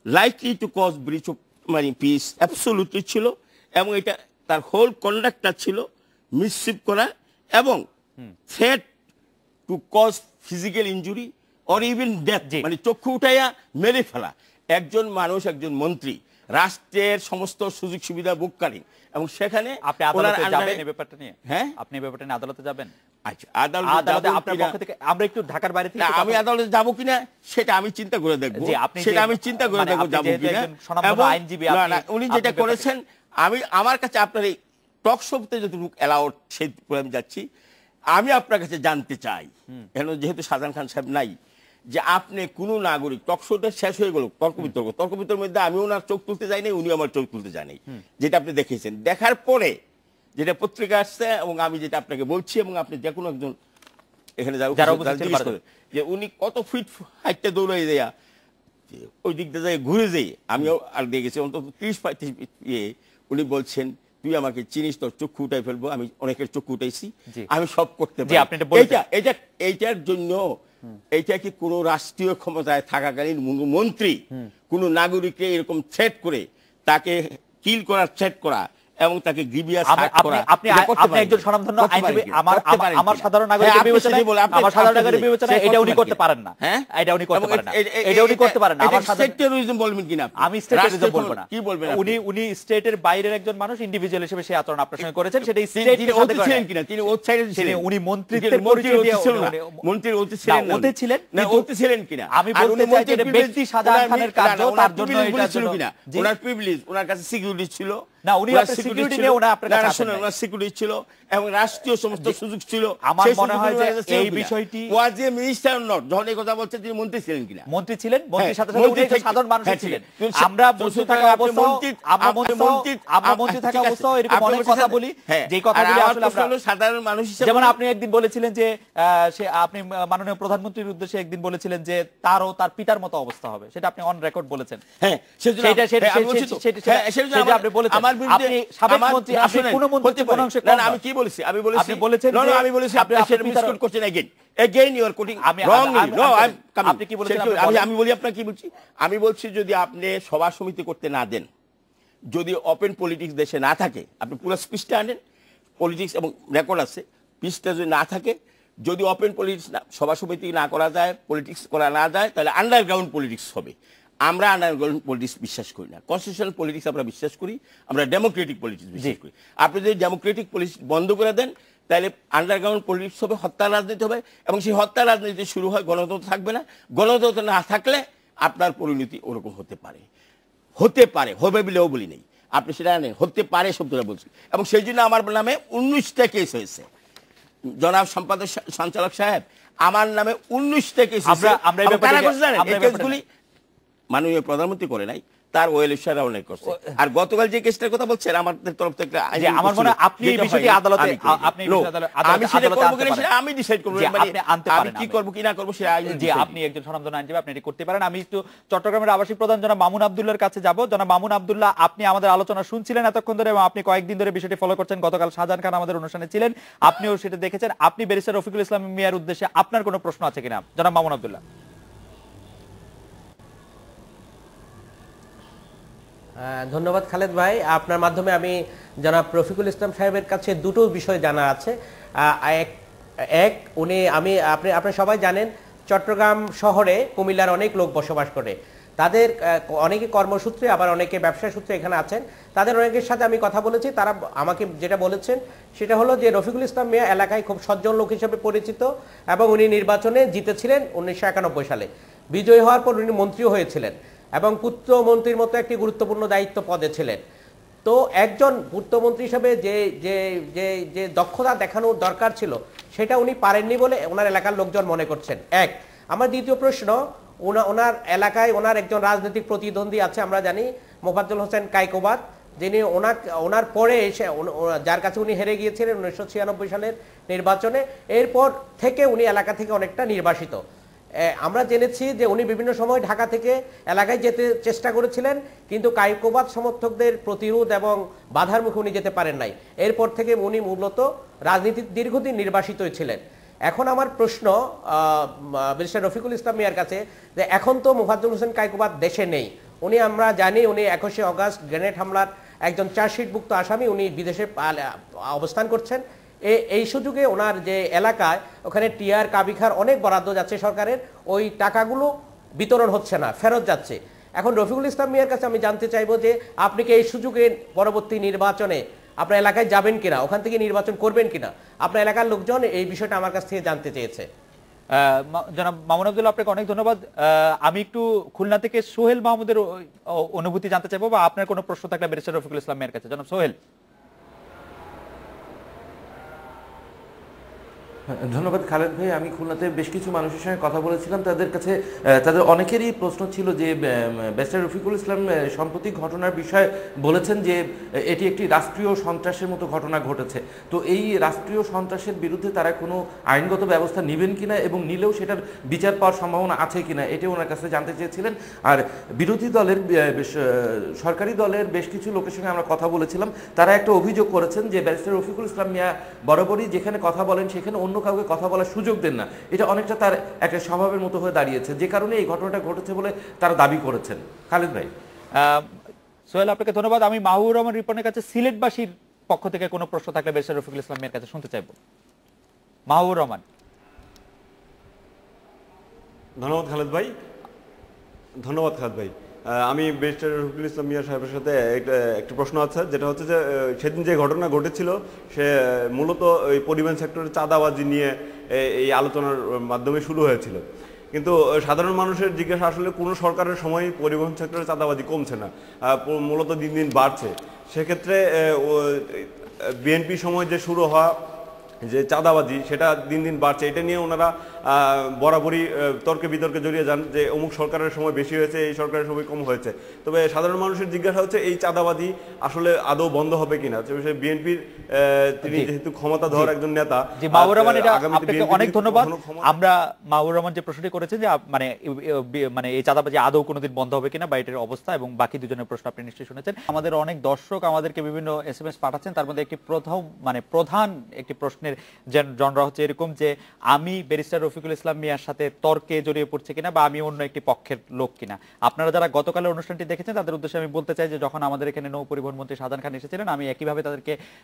likely to cause breach of মানে পিস অ্যাবসলিউটলি ছিল, এবং এটা তার হোল কন্ডাক্টটা ছিল মিসচিভ করা এবং threat to cause physical injury or even death, মানে চক্ষু উঠাইয়া মেরে ফেলা। একজন মানুষ, একজন মন্ত্রী, রাষ্ট্রের সমস্ত সুযোগ সুবিধা ভোগকারী, এবং সেখানে আপনি আদালতে যাবেন এই ব্যাপারটা নিয়ে? হ্যাঁ, আপনি এই ব্যাপারটা নিয়ে আদালতে যাবেন? আচ্ছা, আদালতে আপনার পক্ষ থেকে আমরা একটু ঢাকার বাইরে থেকে আমি আদালতে যাব কিনা সেটা আমি চিন্তা করে দেখব, সেটা আমি চিন্তা করে দেখব যাব কিনা। আইনজীবী উনি যেটা করেছেন, আমি আমার কাছে আপনার এই টক শোতে যতটুকু অ্যালাউড সেই আমি যাচ্ছি, আমি আপনার কাছে জানতে চাই, যেহেতু শাহজাহান খান সাহেব নাই, যে আপনি কোন নাগরিক, টক শোটা শেষ হয়ে গেল, তর্ক বিতর্কের মধ্যে আমি ওনার চোখ তুলতে যাই নাই, উনি আমার চোখ তুলতে যায়নি, যেটা আপনি দেখেছেন। দেখার পরে যেটা পত্রিকা আসছে, এবং আমি যেটা আপনাকে বলছি, এবং আপনি যে কোনো একজন এখানে যে উনি কত ফিট হাইটটা দৌড়াই দেয়া ওই দিক দিয়ে ঘুরে যেয়ে আমিও আর দিয়ে গেছি অন্তত 30-35 ইয়ে, উনি বলছেন তুই আমাকে চিনিস, তোর চক্ষু উঠাই ফেলবো, আমি অনেকের চক্ষু উঠাইছি, আমি সব করতে পারি। এইটার জন্য এইটা কি কোন রাষ্ট্রীয় ক্ষমতায় থাকাকালীন মন্ত্রী কোন নাগরিককে এরকম থ্রেট করে, তাকে কিল করার থ্রেট করা এবং তাকে গ্রিভিয়াস হার্ট করা? আপনি একজন স্বনামধন্য আইনজীবী, আমার সাধারণ নাগরিকের বিবেচনায়, আমার সাধারণ নাগরিকের বিবেচনায় এটা উনি করতে পারেন না। হ্যাঁ, এটা উনি করতে পারেন না, এটা উনি করতে পারেন না। আমার স্টেট টেরোরিজম বলবেন কিনা? আমি স্টেট টেরোরিজম বলবো না। কি বলবেন? উনি স্টেটের বাইরের একজন মানুষ, ইন্ডিভিজুয়াল হিসেবে সেই আচরণ আপনার সঙ্গে করেছেন, সেটা স্টেটের সাথে ছিলেন কিনা? তিনি আউটসাইডার ছিলেন, উনি মন্ত্রীত্বের পরিচয় দিয়ে মন্ত্রীর ওতে ছিলেন না, ওতে ছিলেন না, ওতে ছিলেন কিনা? আমি বলতে চাই যে ব্যক্তি শাহজাহান খানের কাজ, তার জন্য এটা ছিল কিনা? ওনার প্রিভিলেজ, ওনার কাছে সিকিউরিটি ছিল না, উনি আপনার সিকিউরিটি নিয়ে ওনা আপনার কাছে আসেন, ওনার সিকিউরিটি ছিল এবং রাষ্ট্রীয় সমস্ত সুযোগ ছিল। আমার মনে হয় যে এই বিষয়টি ওয়াজ এ মিনিস্টার নট, যখন এই কথা বলছেন তিনি মন্ত্রী ছিলেন কিনা? মন্ত্রী ছিলেন, মন্ত্রীর সাথে সাথে উনি সাধারণ মানুষ ছিলেন। আমরা মন্ত্রী থাকা অবস্থায়, আমরা মন্ত্রী থাকা অবস্থায় এরকম অনেক কথা বলি, যে কথাগুলি আসলে আমরা সাধারণ মানুষ হিসেবে, যেমন আপনি একদিন বলেছিলেন যে আপনি মাননীয় প্রধানমন্ত্রীর উদ্দেশ্যে একদিন বলেছিলেন যে তারও তার পিতার মতো অবস্থা হবে, সেটা আপনি অন রেকর্ড বলেছেন। হ্যাঁ, সেটা আপনি বলেছেন। আমার বিরুদ্ধে আপনি সাবেক মন্ত্রী, আপনি কোন মন্ত্রী কোন অংশে না আমি কি বলেছি আপনি বলেছেন আমি বলেছি আপনি মিসকোট করছেন again you are quoting wrongly no আপনি কি বলেছেন আমি বলি আপনাকে কি বলছি আমি বলছি যদি আপনি সভা সমিতি করতে না দেন যদি ওপেন পলিটিক্স দেশে না থাকে আপনি পুরো স্পিচটা আনেন পলিটিক্স এবং রেকর্ড আছে পিসটা যদি না থাকে যদি ওপেন পলিটিক্স সভা সমিতি না করা যায় পলিটিক্স করা না যায় তাহলে আন্ডারগ্রাউন্ড পলিটিক্স হবে আমরা আন্ডারগ্রাউন্ড পলিটিক্স বিশ্বাস করি না কনস্টিটিউশনাল পলিটিক্স আমরা বিশ্বাস করি আমরা ডেমোক্রেটিক পলিটিক্স বিশ্বাস করি আপনি যদি ডেমোক্রেটিক পলিটিক্স বন্ধ করে দেন তাহলে আন্ডারগ্রাউন্ড পলিটিক্স হবে হত্যা রাজনীতি হবে এবং সেই হত্যা রাজনীতি শুরু হয় গণতন্ত্র থাকবে না গণতন্ত্র না থাকলে আপনার পরিণতি ওরকম হতে পারে হবে বলেও বলি নেই আপনি সেটা জানেন হতে পারে শব্দটা বলছি এবং সেই জন্য আমার নামে 19টা কেস হয়েছে জনাব সম্পাদক সঞ্চালক সাহেব আমার নামে 19টা কেস এই কেসগুলি মাননীয় প্রধানমন্ত্রী করে নাই তার ওয়েলফেয়ার অনেক করছে আর গতকাল যে কেসটার কথা বলছেন আমাদের তরফ থেকে আমার মনে হয় আপনি এই বিষয়টি আদালতে আপনি আমি সেটা করব কিনা সেটা আমি ডিসাইড করব আপনি আনতে পারেন আমি কি করব কি না করব সেটা জি আপনি একজন স্বনামধন্য আইনজীবী আপনি এটি করতে পারেন আমি একটু চট্টগ্রামের আবাসিক প্রধান জনাব মামুন আব্দুল্লাহর কাছে যাব জনাব মামুন আব্দুল্লাহ আপনি আমাদের আলোচনা শুনছিলেন এতক্ষণ ধরে এবং আপনি কয়েকদিন ধরে বিষয়টি ফলো করছেন গতকাল শাহজাহান খান আমাদের অনুষ্ঠানে ছিলেন আপনিও সেটা দেখেছেন আপনি ব্যারিস্টার রফিকুল ইসলাম মিয়ার উদ্দেশ্যে আপনার কোনো প্রশ্ন আছে কিনা জনাব মামুন আব্দুল্লাহ ধন্যবাদ খালেদ ভাই আপনার মাধ্যমে আমি জনাব রফিকুল ইসলাম সাহেবের কাছে দুটো বিষয় জানা আছে এক উনি আপনি সবাই জানেন চট্টগ্রাম শহরে কুমিল্লার অনেক লোক বসবাস করে তাদের অনেকে কর্মসূত্রে আবার অনেকে ব্যবসা সূত্রে এখানে আছেন তাদের অনেকের সাথে আমি কথা বলেছি তারা আমাকে যেটা বলেছেন সেটা হলো যে রফিকুল ইসলাম মিয়া এলাকায় খুব সজ্জন লোক হিসেবে পরিচিত এবং উনি নির্বাচনে জিতেছিলেন 1991 সালে বিজয়ী হওয়ার পর উনি মন্ত্রীও হয়েছিলেন এবং পূর্তমন্ত্রীর মতো একটি গুরুত্বপূর্ণ দায়িত্ব পদে ছিলেন তো একজন পূর্তমন্ত্রী হিসেবে যে যে যে যে দক্ষতা দেখানো দরকার ছিল সেটা উনি পারেননি বলে ওনার এলাকার লোকজন মনে করছেন আমার দ্বিতীয় প্রশ্ন ওনার এলাকায় ওনার একজন রাজনৈতিক প্রতিদ্বন্দ্বী আছে আমরা জানি মোফাজ্জল হোসেন কায়কোবাদ যিনি ওনার পরে এসে যার কাছে উনি হেরে গিয়েছিলেন 1996 সালের নির্বাচনে এরপর থেকে উনি এলাকা থেকে অনেকটা নির্বাসিত আমরা জেনেছি যে উনি বিভিন্ন সময় ঢাকা থেকে এলাকায় যেতে চেষ্টা করেছিলেন কিন্তু কায়কোবাদ সমর্থকদের প্রতিরোধ এবং বাধার মুখে উনি যেতে পারেন নাই এরপর থেকে উনি মূলত রাজনীতির দীর্ঘদিন নির্বাসিতই ছিলেন এখন আমার প্রশ্ন ব্যারিস্টার রফিকুল ইসলাম মিয়ার কাছে যে এখন তো মোফাজ্জল হোসেন কায়কোবাদ দেশে নেই উনি আমরা জানি উনি 21 আগস্ট গ্রেনেড হামলার একজন চার্জশিটভুক্ত আসামি উনি বিদেশে অবস্থান করছেন এই সুযোগে ওনার যে এলাকায় ওখানে টিআর কাবিখার অনেক বরাদ্দ যাচ্ছে সরকারের ওই টাকাগুলো বিতরণ হচ্ছে না ফেরত যাচ্ছে এখন রফিকুল ইসলাম মিয়ার কাছে আমি জানতে চাইবো যে আপনি কি এই সুযোগে পরবর্তী নির্বাচনে আপনার এলাকায় যাবেন কিনা ওখান থেকে নির্বাচন করবেন কিনা আপনার এলাকার লোকজন এই বিষয়টা আমার কাছ থেকে জানতে চেয়েছে জনাব মামুন আব্দুল্লাহ আপনাকে অনেক ধন্যবাদ আমি একটু খুলনা থেকে সোহেল মাহমুদের অনুভূতি জানতে চাইবো বা আপনার কোনো প্রশ্ন থাকলে ব্যারিস্টার রফিকুল ইসলাম মিয়ার কাছে জনাব সোহেল ধন্যবাদ খালেদ ভাই আমি খুলনাতে বেশ কিছু মানুষের সঙ্গে কথা বলেছিলাম তাদের কাছে তাদের অনেকেরই প্রশ্ন ছিল যে ব্যারিস্টার রফিকুল ইসলাম সাম্প্রতিক ঘটনার বিষয়ে বলেছেন যে এটি একটি রাষ্ট্রীয় সন্ত্রাসের মতো ঘটনা ঘটেছে তো এই রাষ্ট্রীয় সন্ত্রাসের বিরুদ্ধে তারা কোনো আইনগত ব্যবস্থা নেবেন কিনা এবং নিলেও সেটার বিচার পাওয়ার সম্ভাবনা আছে কিনা এটি ওনার কাছে জানতে চেয়েছিলেন আর বিরোধী দলের সরকারি দলের বেশ কিছু লোকের সঙ্গে আমরা কথা বলেছিলাম তারা একটা অভিযোগ করেছেন যে ব্যারিস্টার রফিকুল ইসলাম মিয়া বরাবরই যেখানে কথা বলেন সেখানে অন্য কাউকে কথা বলার সুযোগ দেন না এটা অনেকটা তার একটা স্বভাবের মতো হয়ে দাঁড়িয়েছে যে কারণে এই ঘটনাটা ঘটেছে বলে তারা দাবি করেছেন খালেদ ভাই সোহেল আপনাকে ধন্যবাদ আমি মাহবুবুর রহমান রিপনের কাছে সিলেটবাসীর পক্ষ থেকে কোনো প্রশ্ন থাকলে ব্যারিস্টার রফিকুল ইসলামের কাছে শুনতে চাইব মাহবুবুর রহমান ধন্যবাদ খালেদ ভাই আমি ব্যারিস্টার রফিকুল ইসলাম মিয়া সাহেবের সাথে একটা প্রশ্ন আছে যেটা হচ্ছে যে সেদিন যে ঘটনা ঘটেছিল সে মূলত ওই পরিবহন সেক্টরের চাঁদাবাজি নিয়ে এই আলোচনার মাধ্যমে শুরু হয়েছিল কিন্তু সাধারণ মানুষের জিজ্ঞাসা আসলে কোনো সরকারের সময় পরিবহন সেক্টরের চাঁদাবাজি কমছে না মূলত দিন দিন বাড়ছে সেক্ষেত্রে বিএনপি সময় যে শুরু হওয়া যে চাঁদাবাজি সেটা দিন দিন বাড়ছে এটা নিয়ে ওনারা বরাবরই তর্কে বিতর্কে জড়িয়ে যান যে অমুক সরকারের সময় বেশি হয়েছে, এই সরকারের সময় কম হয়েছে। তবে সাধারণ মানুষের জিজ্ঞাসা হচ্ছে এই চাঁদাবাজি আসলে আদৌ বন্ধ হবে কিনা। বিএনপির তিনি যেহেতু ক্ষমতাধর একজন নেতা। জি, মাহবুবুর রহমান, এটা আপনাকে অনেক ধন্যবাদ। আমরা মাহবুবুর রহমান যে প্রশ্নটি করেছেন যে মানে এই চাঁদাবাজি আদৌ কোনোদিন বন্ধ হবে কিনা বা এটার অবস্থা, এবং বাকি দুজনের প্রশ্ন আপনি নিশ্চয়ই শুনেছেন। আমাদের অনেক দর্শক আমাদেরকে বিভিন্ন এসএমএস পাঠাচ্ছেন, তার মধ্যে একটি প্রধান একটি প্রশ্নের জনরা হচ্ছে এরকম যে আমি ব্যারিস্টার রফিকুল ইসলাম মিয়ার সাথে তর্কে জড়িয়ে পড়ছে কিনা বা আমি অন্য একটি পক্ষের লোক কিনা। আপনারা যারা গতকালের অনুষ্ঠানটি দেখেছেন তাদের উদ্দেশ্যে আমি বলতে চাই যে যখন আমাদের এখানে নৌ পরিবহন মন্ত্রী শাহজাহান খান এসেছিলেন, আমি একইভাবে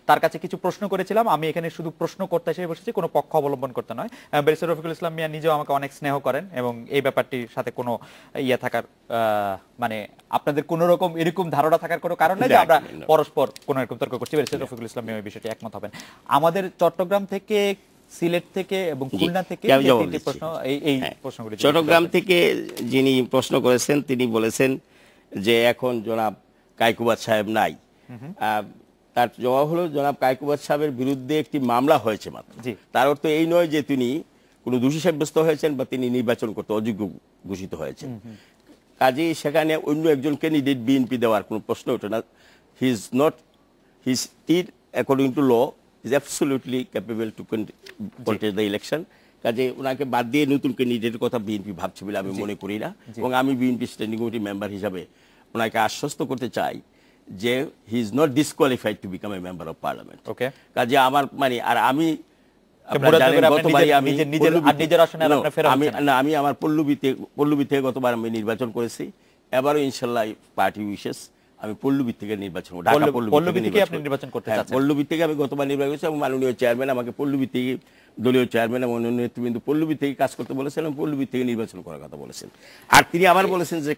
তার কাছে কিছু প্রশ্ন করেছিলাম। আমি এখানে শুধু প্রশ্ন করতে এসে বসেছি, কোনো পক্ষ অবলম্বন করতে নয়। ব্যারিস্টার রফিকুল ইসলাম মিয়া নিজেও আমাকে অনেক স্নেহ করেন এবং এই ব্যাপারটির সাথে কোনো থাকার মানে আপনাদের কোন রকম এরকম ধারণা থাকার কোনো কারণ নেই যে আমরা পরস্পর কোনো রকম তর্ক করছি। ব্যারিস্টার রফিকুল ইসলাম মিয়া এই বিষয়টি একমত হবেন। আমাদের চট্টগ্রাম থেকে, সিলেট থেকে এবং খুলনা থেকে প্রশ্ন, এই প্রশ্নগুলি চট্টগ্রাম থেকে যিনি প্রশ্ন করেছেন তিনি বলেছেন যে এখন জনাব কায়কুবাদ সাহেব নাই। তার জবাব হলো জনাব কায়কুবাদ সাহেবের বিরুদ্ধে একটি মামলা হয়েছে মাত্র। তার অর্থ এই নয় যে তিনি কোনো দোষী সাব্যস্ত হয়েছেন বা তিনি নির্বাচন করতে অযোগ্য ঘোষিত হয়েছেন। কাজেই সেখানে অন্য একজন ক্যান্ডিডেট বিএনপি দেওয়ার কোনো প্রশ্ন ওঠে না। He is not, he is according to law is absolutely capable to contest the election. কাজে ওনাকে বাদ দিয়ে নতুন ক্যান্ডিডেটের কথা বিএনপি ভাবছে বলে আমি মনে করি না। এবং আমি বিএনপি স্ট্যান্ডিং কমিটি মেম্বার হিসাবে ওনাকে আশ্বস্ত করতে চাই যে হি is not disqualified to become a member of parliament. কাজে আমার আর আমি আমার পল্লবী থেকে গতবার আমি নির্বাচন করেছি, এবারও ইনশাল্লাহ পার্টি উইশেস আমি পল্লবী থেকে নির্বাচন করব। ঢাকা পল্লবী থেকে আপনি নির্বাচন করতে চাচ্ছেন? পল্লবী থেকে আমি গতবার নির্বাচন করেছি এবং মাননীয় চেয়ারম্যান আমাকে পল্লবী থেকে, দলীয় চেয়ারম্যান এবং অন্যান্য নেতৃবৃন্দ পল্লবী থেকে কাজ করতে বলেছেন এবং পল্লবী থেকে নির্বাচন করার কথা বলেছেন। আর তিনি আবার বলেছেন যে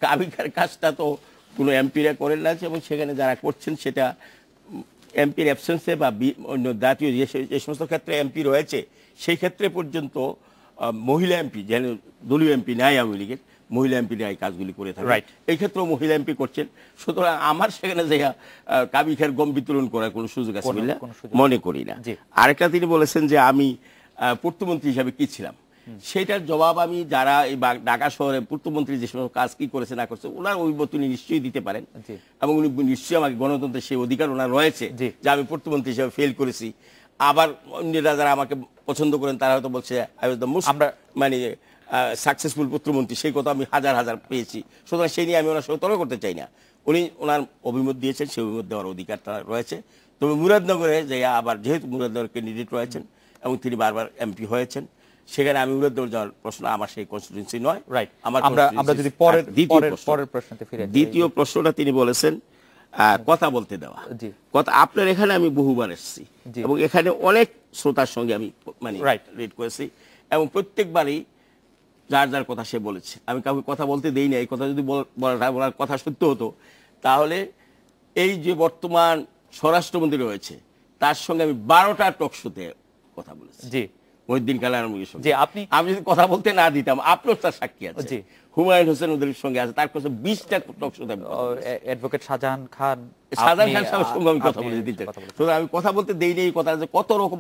কাবিখার কাজটা তো কোনো এমপিরা করেন না এবং সেখানে যারা করছেন সেটা এমপির অ্যাবসেন্সে বা অন্য জাতীয় যে সমস্ত ক্ষেত্রে এমপি রয়েছে সেই ক্ষেত্রে পর্যন্ত মহিলা এমপি যেন দলীয় এমপি নেয় আওয়ামী লীগের মহিলা এমপিরা এই কাজগুলি করে থাকে, এই ক্ষেত্রেও মহিলা এমপি করছেন। সুতরাং আমার সেখানে যে কাবিখার গম বিতরণ করার কোনো সুযোগ আছে বলে মনে করি না। আরেকটা তিনি বলেছেন যে আমি পূর্তমন্ত্রী হিসাবে কি ছিলাম, সেটার জবাব আমি যারা এই ঢাকা শহরে পূর্তমন্ত্রী যে সমস্ত কাজ কি করেছে না করেছে ওনার অভিমত উনি নিশ্চয়ই দিতে পারেন এবং উনি নিশ্চয়ই আমাকে গণতন্ত্রের সেই অধিকার ওনার রয়েছে যে আমি পূর্তমন্ত্রী হিসাবে ফেল করেছি। আবার অন্যরা যারা আমাকে পছন্দ করেন তারা হয়তো বলছে আই ওয়াজ দ্য মোস্ট মানে সাকসেসফুল পত্রমন্ত্রী, সেই কথা আমি হাজার হাজার পেয়েছি। সুতরাং সেই নিয়ে আমি ওনার সঙ্গে তর্ক করতে চাই না। উনি ওনার অভিমত দিয়েছেন, সেই অভিমত দেওয়ার অধিকার তার রয়েছে। তবে মুরাদনগরে যে আবার যেহেতু মুরাদনগর ক্যান্ডিডেট রয়েছেন এবং তিনি বারবার এমপি হয়েছেন, সেখানে আমি মুরাদনগর যাওয়ার প্রশ্ন আমার সেই কনস্টিটিউয়েন্সি নয়। আমরা যদি পরের প্রশ্নতে ফিরে যাই, দ্বিতীয় প্রশ্নটা তিনি বলেছেন কথা বলতে দেওয়া। কথা আপনার এখানে আমি বহুবার এসেছি এবং এখানে অনেক শ্রোতার সঙ্গে আমি মানে রিড করেছি এবং প্রত্যেকবারই যার যার কথা সে বলেছে, আমি কাউকে কথা বলতে দেই না। এই কথা যদি বলার কথা সত্য হতো তাহলে এই যে বর্তমান স্বরাষ্ট্রমন্ত্রী রয়েছে তার সঙ্গে আমি 12টা টক শোতে কথা বলেছি। মহিউদ্দিন খান আলমগীরের সঙ্গে আমি যদি কথা বলতে না দিতাম, আপনার তার সাক্ষী আছে, হুমায়ুন হোসেন ওদের সঙ্গে আছে, তার কাছে 20টা টক শোতে অ্যাডভোকেট শাহজাহান খান সাহেবের সঙ্গে আমি কথা বলে দিতে। সুতরাং আমি কথা বলতে দেই না, এই কথা যে কত রকম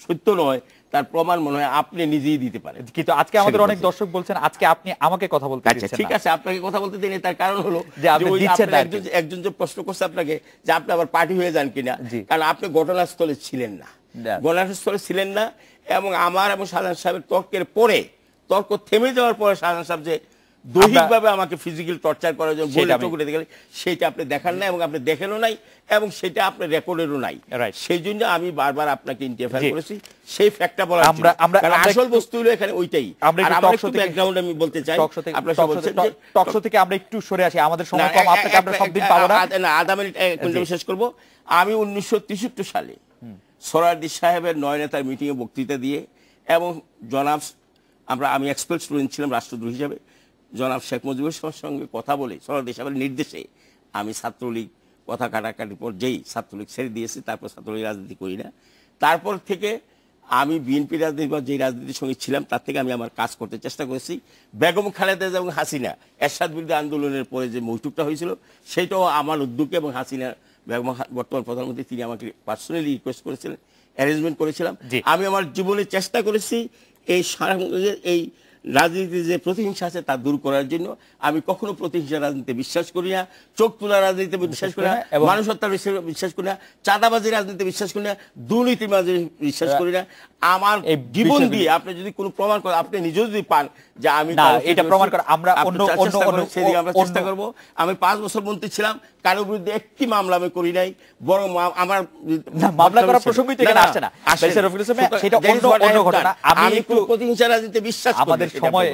সত্য নয় তার প্রমাণ মনে হয় আপনি নিজেই দিতে পারেন। কিন্তু আজকে আমাদের অনেক দর্শক বলছেন আজকে আপনি আমাকে কথা বলতে দিচ্ছেন না। ঠিক আছে, আপনাকে কথা বলতে দেন, তার কারণ হলো যে আপনি দিচ্ছেন না। একজন যে প্রশ্ন করছে আপনাকে যে আপনি আবার পার্টি হয়ে যান কিনা, কারণ আপনি ঘটনাস্থলে ছিলেন না, ঘটনাস্থলে ছিলেন না এবং আমার এবং শাহজাহান সাহেবের তর্কের পরে, তর্ক থেমে যাওয়ার পরে শাহজাহান সাহেব যে দৈহিকভাবে আমাকে ফিজিক্যাল টর্চার করার জন্য সেটা আপনি দেখান না এবং আপনি দেখেনও নাই এবং সেটা আপনার রেকর্ডেরও নাই। সেই জন্য আমি বারবার আপনাকে ইন্টারফেয়ার করেছি, সেই ফ্যাক্টটা বলার জন্য। আসল বস্তু হলো এখানে ওইটাই। ব্যাকগ্রাউন্ড আমি বলতে চাই, আপনারা সব বলছেন যে টক শো থেকে আমরা একটু সরে আসি, আমাদের সময় কম, আপনাকে আমরা সব দিন পাবো না। আধা মিনিট শেষ করব। আমি 1963 সালে সোহরাওয়ার্দী সাহেবের 9 নেতার মিটিংয়ে বক্তৃতা দিয়ে এবং আমি এক্সপার্ট স্টুডেন্ট ছিলাম রাষ্ট্রদ্রোহী হিসাবে, জনাব শেখ মুজিবুর রহমানের সঙ্গে কথা বলে সোহরাওয়ার্দী সাহেবের নির্দেশে আমি ছাত্রলীগ কথা কাটাকাটির পর যেই ছাত্রলীগ ছেড়ে দিয়েছি, তারপর ছাত্রলীগ রাজনীতি করি না। তারপর থেকে আমি বিএনপি রাজনীতি বা যে রাজনীতির সঙ্গে ছিলাম তার থেকে আমি আমার কাজ করতে চেষ্টা করেছি। বেগম খালেদা এবং হাসিনা এরশাদ বিরোধী আন্দোলনের পরে যে মৌটুকটা হয়েছিল সেটাও আমার উদ্যোগে এবং হাসিনা বেগম বর্তমান প্রধানমন্ত্রী তিনি আমাকে পার্সোনালি রিকোয়েস্ট করেছিলেন, অ্যারেঞ্জমেন্ট করেছিলাম। আমি আমার জীবনে চেষ্টা করেছি এই রাজনীতিতে যে প্রতিহিংসা আছে তা দূর করার জন্য আমি কখনো প্রতিহিংসা রাজনীতিতে বিশ্বাস করি না, চোখ তোলা রাজনীতিতে বিশ্বাস করি না, মানুষ হত্যার বিশ্বাস করি না, চাঁদাবাজি রাজনীতিতে বিশ্বাস করি না, দুর্নীতির মাঝে বিশ্বাস করি না। আমার জীবন দিয়ে আপনি যদি কোনো প্রমাণ করেন, আপনি নিজেও যদি পান যে আমি এটা প্রমাণ করা, আমরা সেদিকে আমরা চেষ্টা করব। আমি 5 বছর মন্ত্রী ছিলাম, কারোর বিরুদ্ধে একটি মামলা আমি করি নাই, বরং আমার মামলা করার প্রসঙ্গই তো এখানে আসছে না। সেটা অন্য ঘটনা। আমি কোনো প্রতিহিংসা রাজনীতিতে বিশ্বাস করি না। আমাদের সময়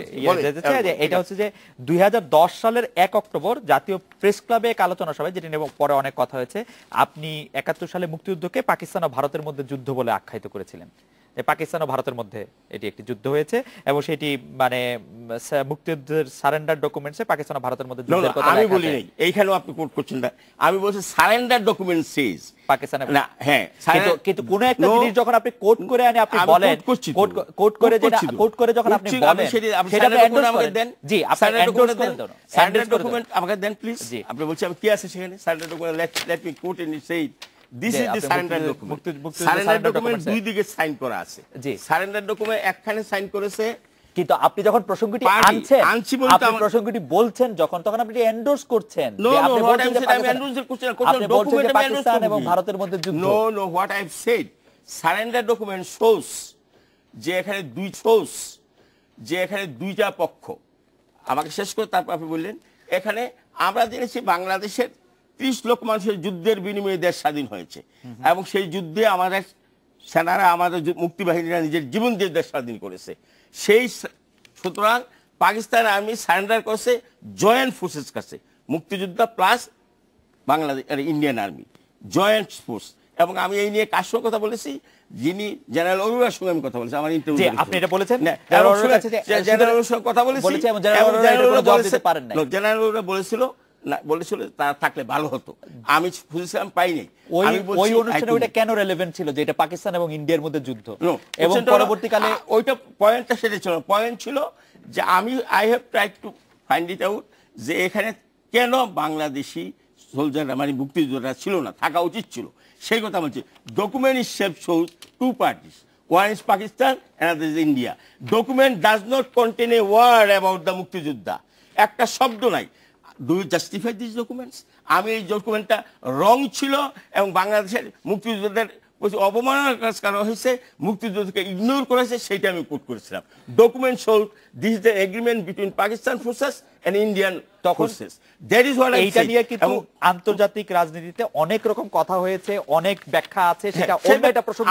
এটা হচ্ছে যে 2010 সালের 1 অক্টোবর জাতীয় প্রেস ক্লাবে এক আলোচনা সভায়, যেটা নিয়ে পরে অনেক কথা হয়েছে, আপনি 71 সালে মুক্তিযুদ্ধকে পাকিস্তান ও ভারতের মধ্যে যুদ্ধ বলে আখ্যায়িত করেছিলেন। পাকিস্তান ও ভারতের মধ্যে এটি একটি যুদ্ধ হয়েছে এবং সেটি মানে মুক্তিযুদ্ধের সারেন্ডার ডকুমেন্টসে পাকিস্তান ও ভারতের মধ্যে যুদ্ধের কথা আমি বলি নাই, এইখানেও আপনি কোট করছেন না। আমি বলছি সারেন্ডার ডকুমেন্ট সেজ পাকিস্তানে না। হ্যাঁ, কিন্তু কোন একটা জিনিস যখন আপনি কোট করে আনি, আপনি বলেন কোট করে যখন আপনি বলেন সেটা আমাকে দেন। জি, আপনি এন্ডোর্স করে দেন। সারেন্ডার ডকুমেন্ট আমাকে দেন প্লিজ। আপনি বলছেন আমি কি আছে সেখানে surrender document, let me quote in সেই this is the surrender document. Surrender document দুই দিকে সাইন করা আছে। জি, সারেন্ডার ডকুমেন্ট একখানে সাইন করেছে, কিন্তু আপনি যখন প্রসঙ্গটি আনছেন, আপনি প্রসঙ্গটি বলছেন যখন, তখন আপনি এন্ডোর্স করছেন যে আপনি বলছেন যে আমি এন্ডোর্স করছি না, কোন ডকুমেন্টে পাকিস্তান এবং ভারতের মধ্যে যুদ্ধ। No what I have said, surrender document shows যে এখানে দুইটা পক্ষ। আমাকে শেষ করে তারপর আপনি বললেন, এখানে আমরা জেনেছি বাংলাদেশের 30 লক্ষ মানুষের যুদ্ধের বিনিময়ে দেশ স্বাধীন হয়েছে এবং সেই যুদ্ধে আমাদের সেনারা, আমাদের মুক্তিবাহিনীরা নিজের জীবন দিয়ে দেশ স্বাধীন করেছে। সেই সুতরাং পাকিস্তান আর্মি সারেন্ডার করেছে জয়েন্ট ফোর্সেস কাছে, মুক্তিযোদ্ধা plus Bangladesh Indian army joint force. এবং আমি এই নিয়ে কার সঙ্গে কথা বলেছি, যিনি জেনারেল অরোরার সঙ্গে আমি কথা বলেছি আমার ইন্টারভিউ। আপনি এটা বলেছেন, জেনারেল অরোরার সঙ্গে কথা বলেছি, জেনারেল অরোরা বলেছিল তারা থাকলে ভালো হতো, আমি বুঝেছিলাম পাইনি। ওই অনুষ্ঠানে ওইটা কেন রেলেভেন্ট ছিল যে এটা পাকিস্তান এবং ইন্ডিয়ার মধ্যে যুদ্ধ, এবং পরবর্তীকালে ওইটা পয়েন্টটা সেটা ছিল, পয়েন্ট ছিল যে I have tried to find it out যে এখানে কেন বাংলাদেশি সোলজাররা মানে মুক্তিযোদ্ধারা ছিল না, থাকা উচিত ছিল, সেই কথা বলছি। ডকুমেন্ট ইজ সেভ shows two parties, one is Pakistan, another is India. Document does not contain a word about the মুক্তিযোদ্ধা, একটা শব্দ নাই। Do you justify these documents? আমি এই ডকুমেন্টটা রং ছিল এবং বাংলাদেশের মুক্তিযোদ্ধাদের অবমাননার কাজ করা হয়েছে, মুক্তিযুদ্ধকে ইগনোর করেছে, সেটা আমি কোট করেছিলাম। Document showed this is the agreement between Pakistan forces and Indian forces. That is what এইটা নিয়ে কিন্তু আন্তর্জাতিক রাজনীতিতে অনেক রকম কথা হয়েছে, অনেক ব্যাখ্যা আছে, সেটা অন্য একটা প্রসঙ্গ।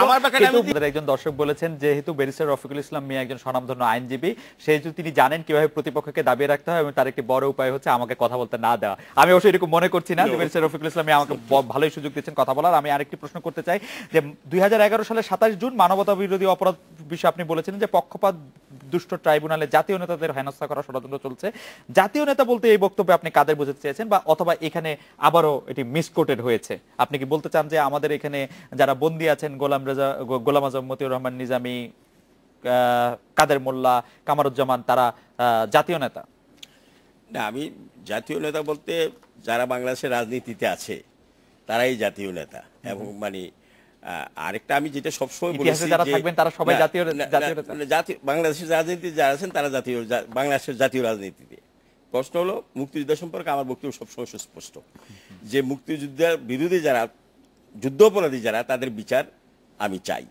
কিন্তু একজন দর্শক বলেছেন যেহেতু ব্যারিস্টার রফিকুল ইসলাম মিয়া একজন স্বনামধন্য আইনজীবী, সেহেতু তিনি জানেন কিভাবে প্রতিপক্ষকে দাবিয়ে রাখতে হয় এবং তার একটি বড় উপায় হচ্ছে আমাকে কথা বলতে না দেওয়া। আমি অবশ্যই এরকম মনে করছি না, ব্যারিস্টার রফিকুল ইসলাম মিয়া আমাকে ভালোই সুযোগ দিচ্ছেন কথা বলার। আমি আরেকটি প্রশ্ন করতে চাই যে 2011 সালের 27 জুন মানবতা বিরোধী অপরাধ বিষয়ে আপনি বলেছিলেন যে পক্ষপাত দুষ্ট ট্রাইব্যুনালে জাতীয় নেতাদের হেনস্থা করা ষড়যন্ত্র চলছে। জাতীয় নেতা বলতে এই বক্তব্যে আপনি কাদের বোঝাতে চেয়েছেন, বা অথবা এখানে আবারও এটি মিসকোটেড হয়েছে? আপনি কি বলতে চান যে আমাদের এখানে যারা বন্দী আছেন, গোলাম আজম, মতিউর রহমান নিজামী, কাদের মোল্লা, কামারুজ্জামান, তারা জাতীয় নেতা? না, আমি জাতীয় নেতা বলতে যারা বাংলাদেশের রাজনীতিতে আছে তারাই জাতীয় নেতা। এবং মানে আরেকটা আমি যেটা সবসময় বলেছি যারা থাকবেন তারা সবাই জাতীয় বাংলাদেশের রাজনীতি যারা আছেন তারা জাতীয়, বাংলাদেশের জাতীয় রাজনীতিতে। প্রশ্ন হলো মুক্তিযুদ্ধ সম্পর্কে আমার বক্তব্য সবসময় সুস্পষ্ট যে মুক্তিযুদ্ধের বিরোধী যারা, যুদ্ধাপরাধী যারা, তাদের বিচার আমি চাই।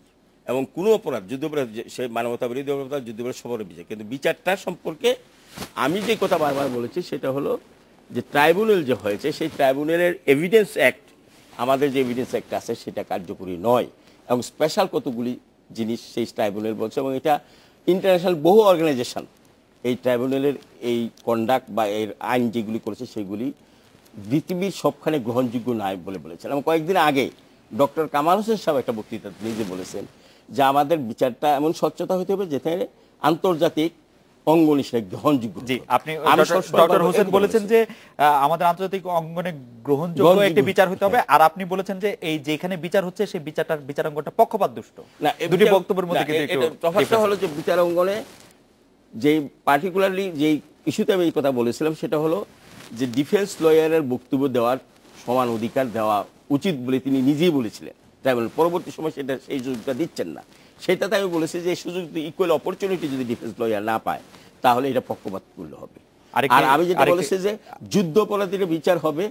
এবং কোনো অপরাধ, যুদ্ধাপরাধ, সে মানবতা বিরোধী অপরাধ, যুদ্ধাপরাধ সবার বিচার। কিন্তু বিচারটা সম্পর্কে আমি যে কথা বারবার বলেছি সেটা হলো যে ট্রাইব্যুনাল যে হয়েছে সেই ট্রাইব্যুনালের এভিডেন্স অ্যাক্ট, আমাদের যে এভিডেন্স অ্যাক্ট আছে সেটা কার্যকরী নয় এবং স্পেশাল কতগুলি জিনিস সেই ট্রাইব্যুনাল বলছে। এবং এটা ইন্টারন্যাশনাল বহু অর্গানাইজেশন এই ট্রাইব্যুনালের এই কন্ডাক্ট বা এর আইন যেগুলি করেছে সেগুলি পৃথিবীর সবখানে গ্রহণযোগ্য নয় বলে বলেছেন। এবং কয়েকদিন আগে ডক্টর কামাল হোসেন সাহেব একটা বক্তৃতা নিজে বলেছেন যে আমাদের বিচারটা এমন স্বচ্ছতা হতে হবে যেখানে আন্তর্জাতিক অঙ্গনে সে গ্রহণযোগ্য। জি, আপনি ডক্টর হোসেন বলেছেন যে আমাদের আন্তর্জাতিক অঙ্গনে গ্রহণযোগ্য একটি বিচার হতে হবে, আর আপনি বলেছেন যে এই যেখানে বিচার হচ্ছে সেই বিচারাঙ্গনটা পক্ষপাত দুষ্ট। না, দুটি বক্তব্যের মধ্যে কিন্তু তফাৎটা হলো যে বিচারাঙ্গনে যে পার্টিকুলারলি যে ইস্যুতে আমি এই কথা বলেছিলাম সেটা হলো যে ডিফেন্স লয়ারের বক্তব্য দেওয়ার সমান অধিকার দেওয়া উচিত বলে তিনি নিজেই বলেছিলেন ট্রাইব্যুনাল। পরবর্তী সময় সেটা সেই সুযোগটা দিচ্ছেন না। সেটাতে আমি বলেছি যে এই সুযোগ ইকুয়াল অপরচুনিটি যদি ডিফেন্স লয়ার না পায় তাহলে এটা পক্ষপাতপূর্ণ হবে। আর আমি যেটা বলেছি যে যুদ্ধাপরাধীর বিচার হবে,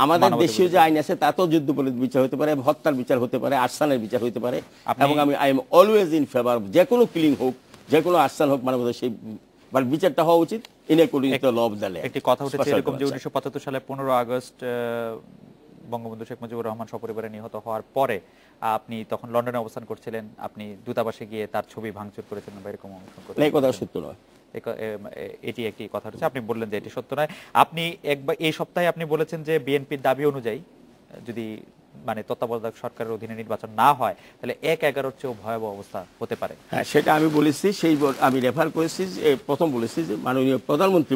আমাদের দেশীয় যে আইন আছে তাতেও যুদ্ধাপরাধী বিচার হতে পারে, হত্যার বিচার হতে পারে, আর্সানের বিচার হতে পারে, এবং আমি I am always in favour যে কোনো কিলিং হোক, যে কোনো আর্সান হোক, মানে সেই বিচারটা হওয়া উচিত in according to the law of the land. একটি কথা উঠেছে এরকম যে 1975 সালে 15 আগস্ট বঙ্গবন্ধু শেখ মুজিবুর রহমান সপরিবারে নিহত হওয়ার পরে আপনি তখন লন্ডনে অবস্থান করছিলেন, আপনি দূতাবাসে গিয়ে তার ছবি ভাঙচুর করেছেন বা এরকম এই কথা সত্য নয়। এটি একটি কথা হচ্ছে, আপনি বললেন যে এটি সত্য নয়। আপনি একবার এই সপ্তাহে আপনি বলেছেন যে বিএনপির দাবি অনুযায়ী যদি মানে তত্ত্বাবধায়ক সরকারের অধীনে নির্বাচন না হয় তাহলে 1/11 চেয়েও ভয়াবহ অবস্থা হতে পারে। হ্যাঁ, সেটা আমি বলেছি, সেই আমি রেফার করেছি, প্রথম বলেছি যে মাননীয় প্রধানমন্ত্রী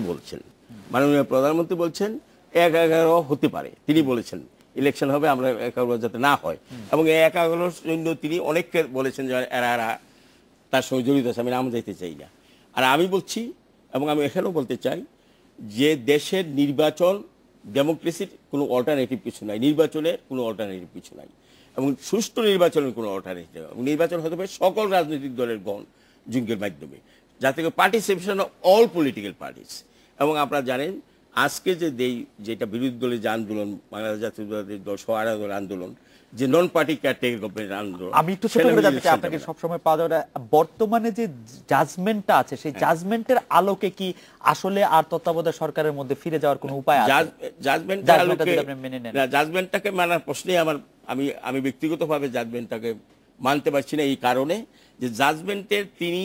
বলছেন 1/11 হতে পারে। তিনি বলেছেন ইলেকশন হবে, আমরা 1/11 যাতে না হয়, এবং এই 1/11 জন্য তিনি অনেককে বলেছেন যে এরা তার সঙ্গে জড়িত আছে, আমি নাম যাইতে চাই না। আর আমি বলছি, এবং আমি এখানেও বলতে চাই যে দেশের নির্বাচন, ডেমোক্রেসির কোনো অল্টারনেটিভ কিছু নাই, নির্বাচনের কোনো অল্টারনেটিভ কিছু নাই, এবং সুষ্ঠু নির্বাচনের কোনো অল্টারনেটিভ। নির্বাচন হতে পারে সকল রাজনৈতিক দলের গণযোগের মাধ্যমে, যাতে participation of all political parties. এবং আপনারা জানেন আজকে যে যেটা বিরোধী দলের যে আন্দোলন, বাংলাদেশ জাতীয়তাবাদী দল সহ আরেক আন্দোলন, যে নন পার্টি ক্যাটাগরি গভর্নমেন্ট আন্দোলন, আমি একটু ছোট করে জানতে চাই আপনাকে সবসময় পাওয়া যাবে বর্তমানে যে জাজমেন্টটা আছে সেই জাজমেন্টের আলোকে কি আসলে আর তত্ত্বাবধায়ক সরকারের মধ্যে ফিরে যাওয়ার কোনো উপায় আছে? জাজমেন্টটাকে মানার প্রশ্নে আমি ব্যক্তিগতভাবে জাজমেন্টটাকে মানতে পারছি না, এই কারণে যে জাজমেন্টের তিনি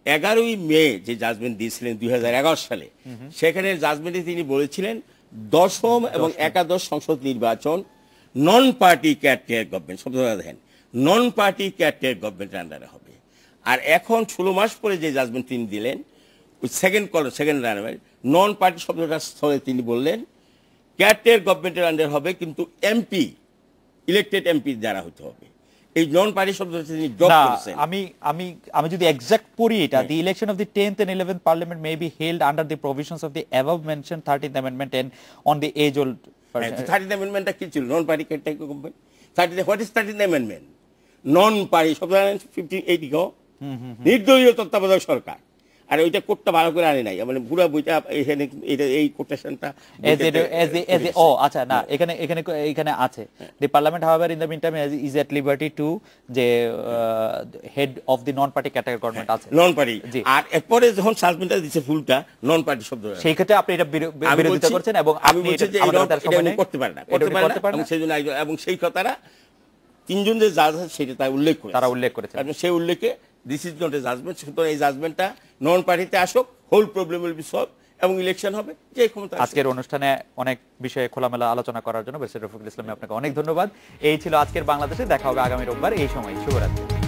11ই মে যে জাজমেন্ট দিয়েছিলেন 2011 সালে, সেখানে জাজমেন্টে তিনি বলেছিলেন 10ম এবং 11শ সংসদ নির্বাচন নন পার্টি ক্যাটাগরি গভর্নমেন্ট, শব্দটা দেখেন, নন পার্টি ক্যাটাগরি গভর্নমেন্টের আন্ডারে হবে। আর এখন 16 মাস পরে যে জাজমেন্ট তিনি দিলেন ওই সেকেন্ড নন পার্টি শব্দটা স্থলে তিনি বললেন ক্যাটাগরি গভর্নমেন্টের আন্ডারে হবে, কিন্তু এমপি, ইলেক্টেড এমপি যারা হতে হবে। এই নন পার্টি শব্দটা তিনি ড্রপ করেছেন। আমি যদি এক্সাক্ট পড়ি এটা, the election of the 10th and 11th parliament may be held under the provisions of the above mentioned 13th amendment and on the age old 13th amendmentটা কি ছিল? Non party category government. What is 13th amendment? Non party শব্দ 1580 গো, নির্দলীয় তত্ত্বাবধায়ক সরকার। আর ওইটা কোডটা ভালো করে আনে নাই, মানে পুরো বইটা এখানে এই কোটেশনটা আচ্ছা না, এখানে আছে the parliament however in the meantime is at liberty to যে head of the non party category government আছে নন পার্টি। আর এরপরে যখন সাসপেন্ডটা দিছে ফুলটা নন পার্টি শব্দ, সেই ক্ষেত্রে আপনি এটা বিরোধিতা করছেন এবং আপনি এটা করতে পারেন না, এবং সেইজন্য এবং সেই কথাটা তিনজন যে জাজ আছে সেটা তারা উল্লেখ করেছে, এবং সেই উল্লেখে this is not a judgement. সুতরাং এই জাজমেন্টটা নন পার্টিতে আসুক, whole problem will be solve, এবং ইলেকশন হবে যে ক্ষমতা। আজকের অনুষ্ঠানে অনেক বিষয়ে খোলামেলা আলোচনা করার জন্য ব্যারিস্টার রফিকুল ইসলাম আপনাকে অনেক ধন্যবাদ। এই ছিল আজকের বাংলাদেশে, দেখা হবে আগামী রোববার এই সময়। শুভরাত্রি।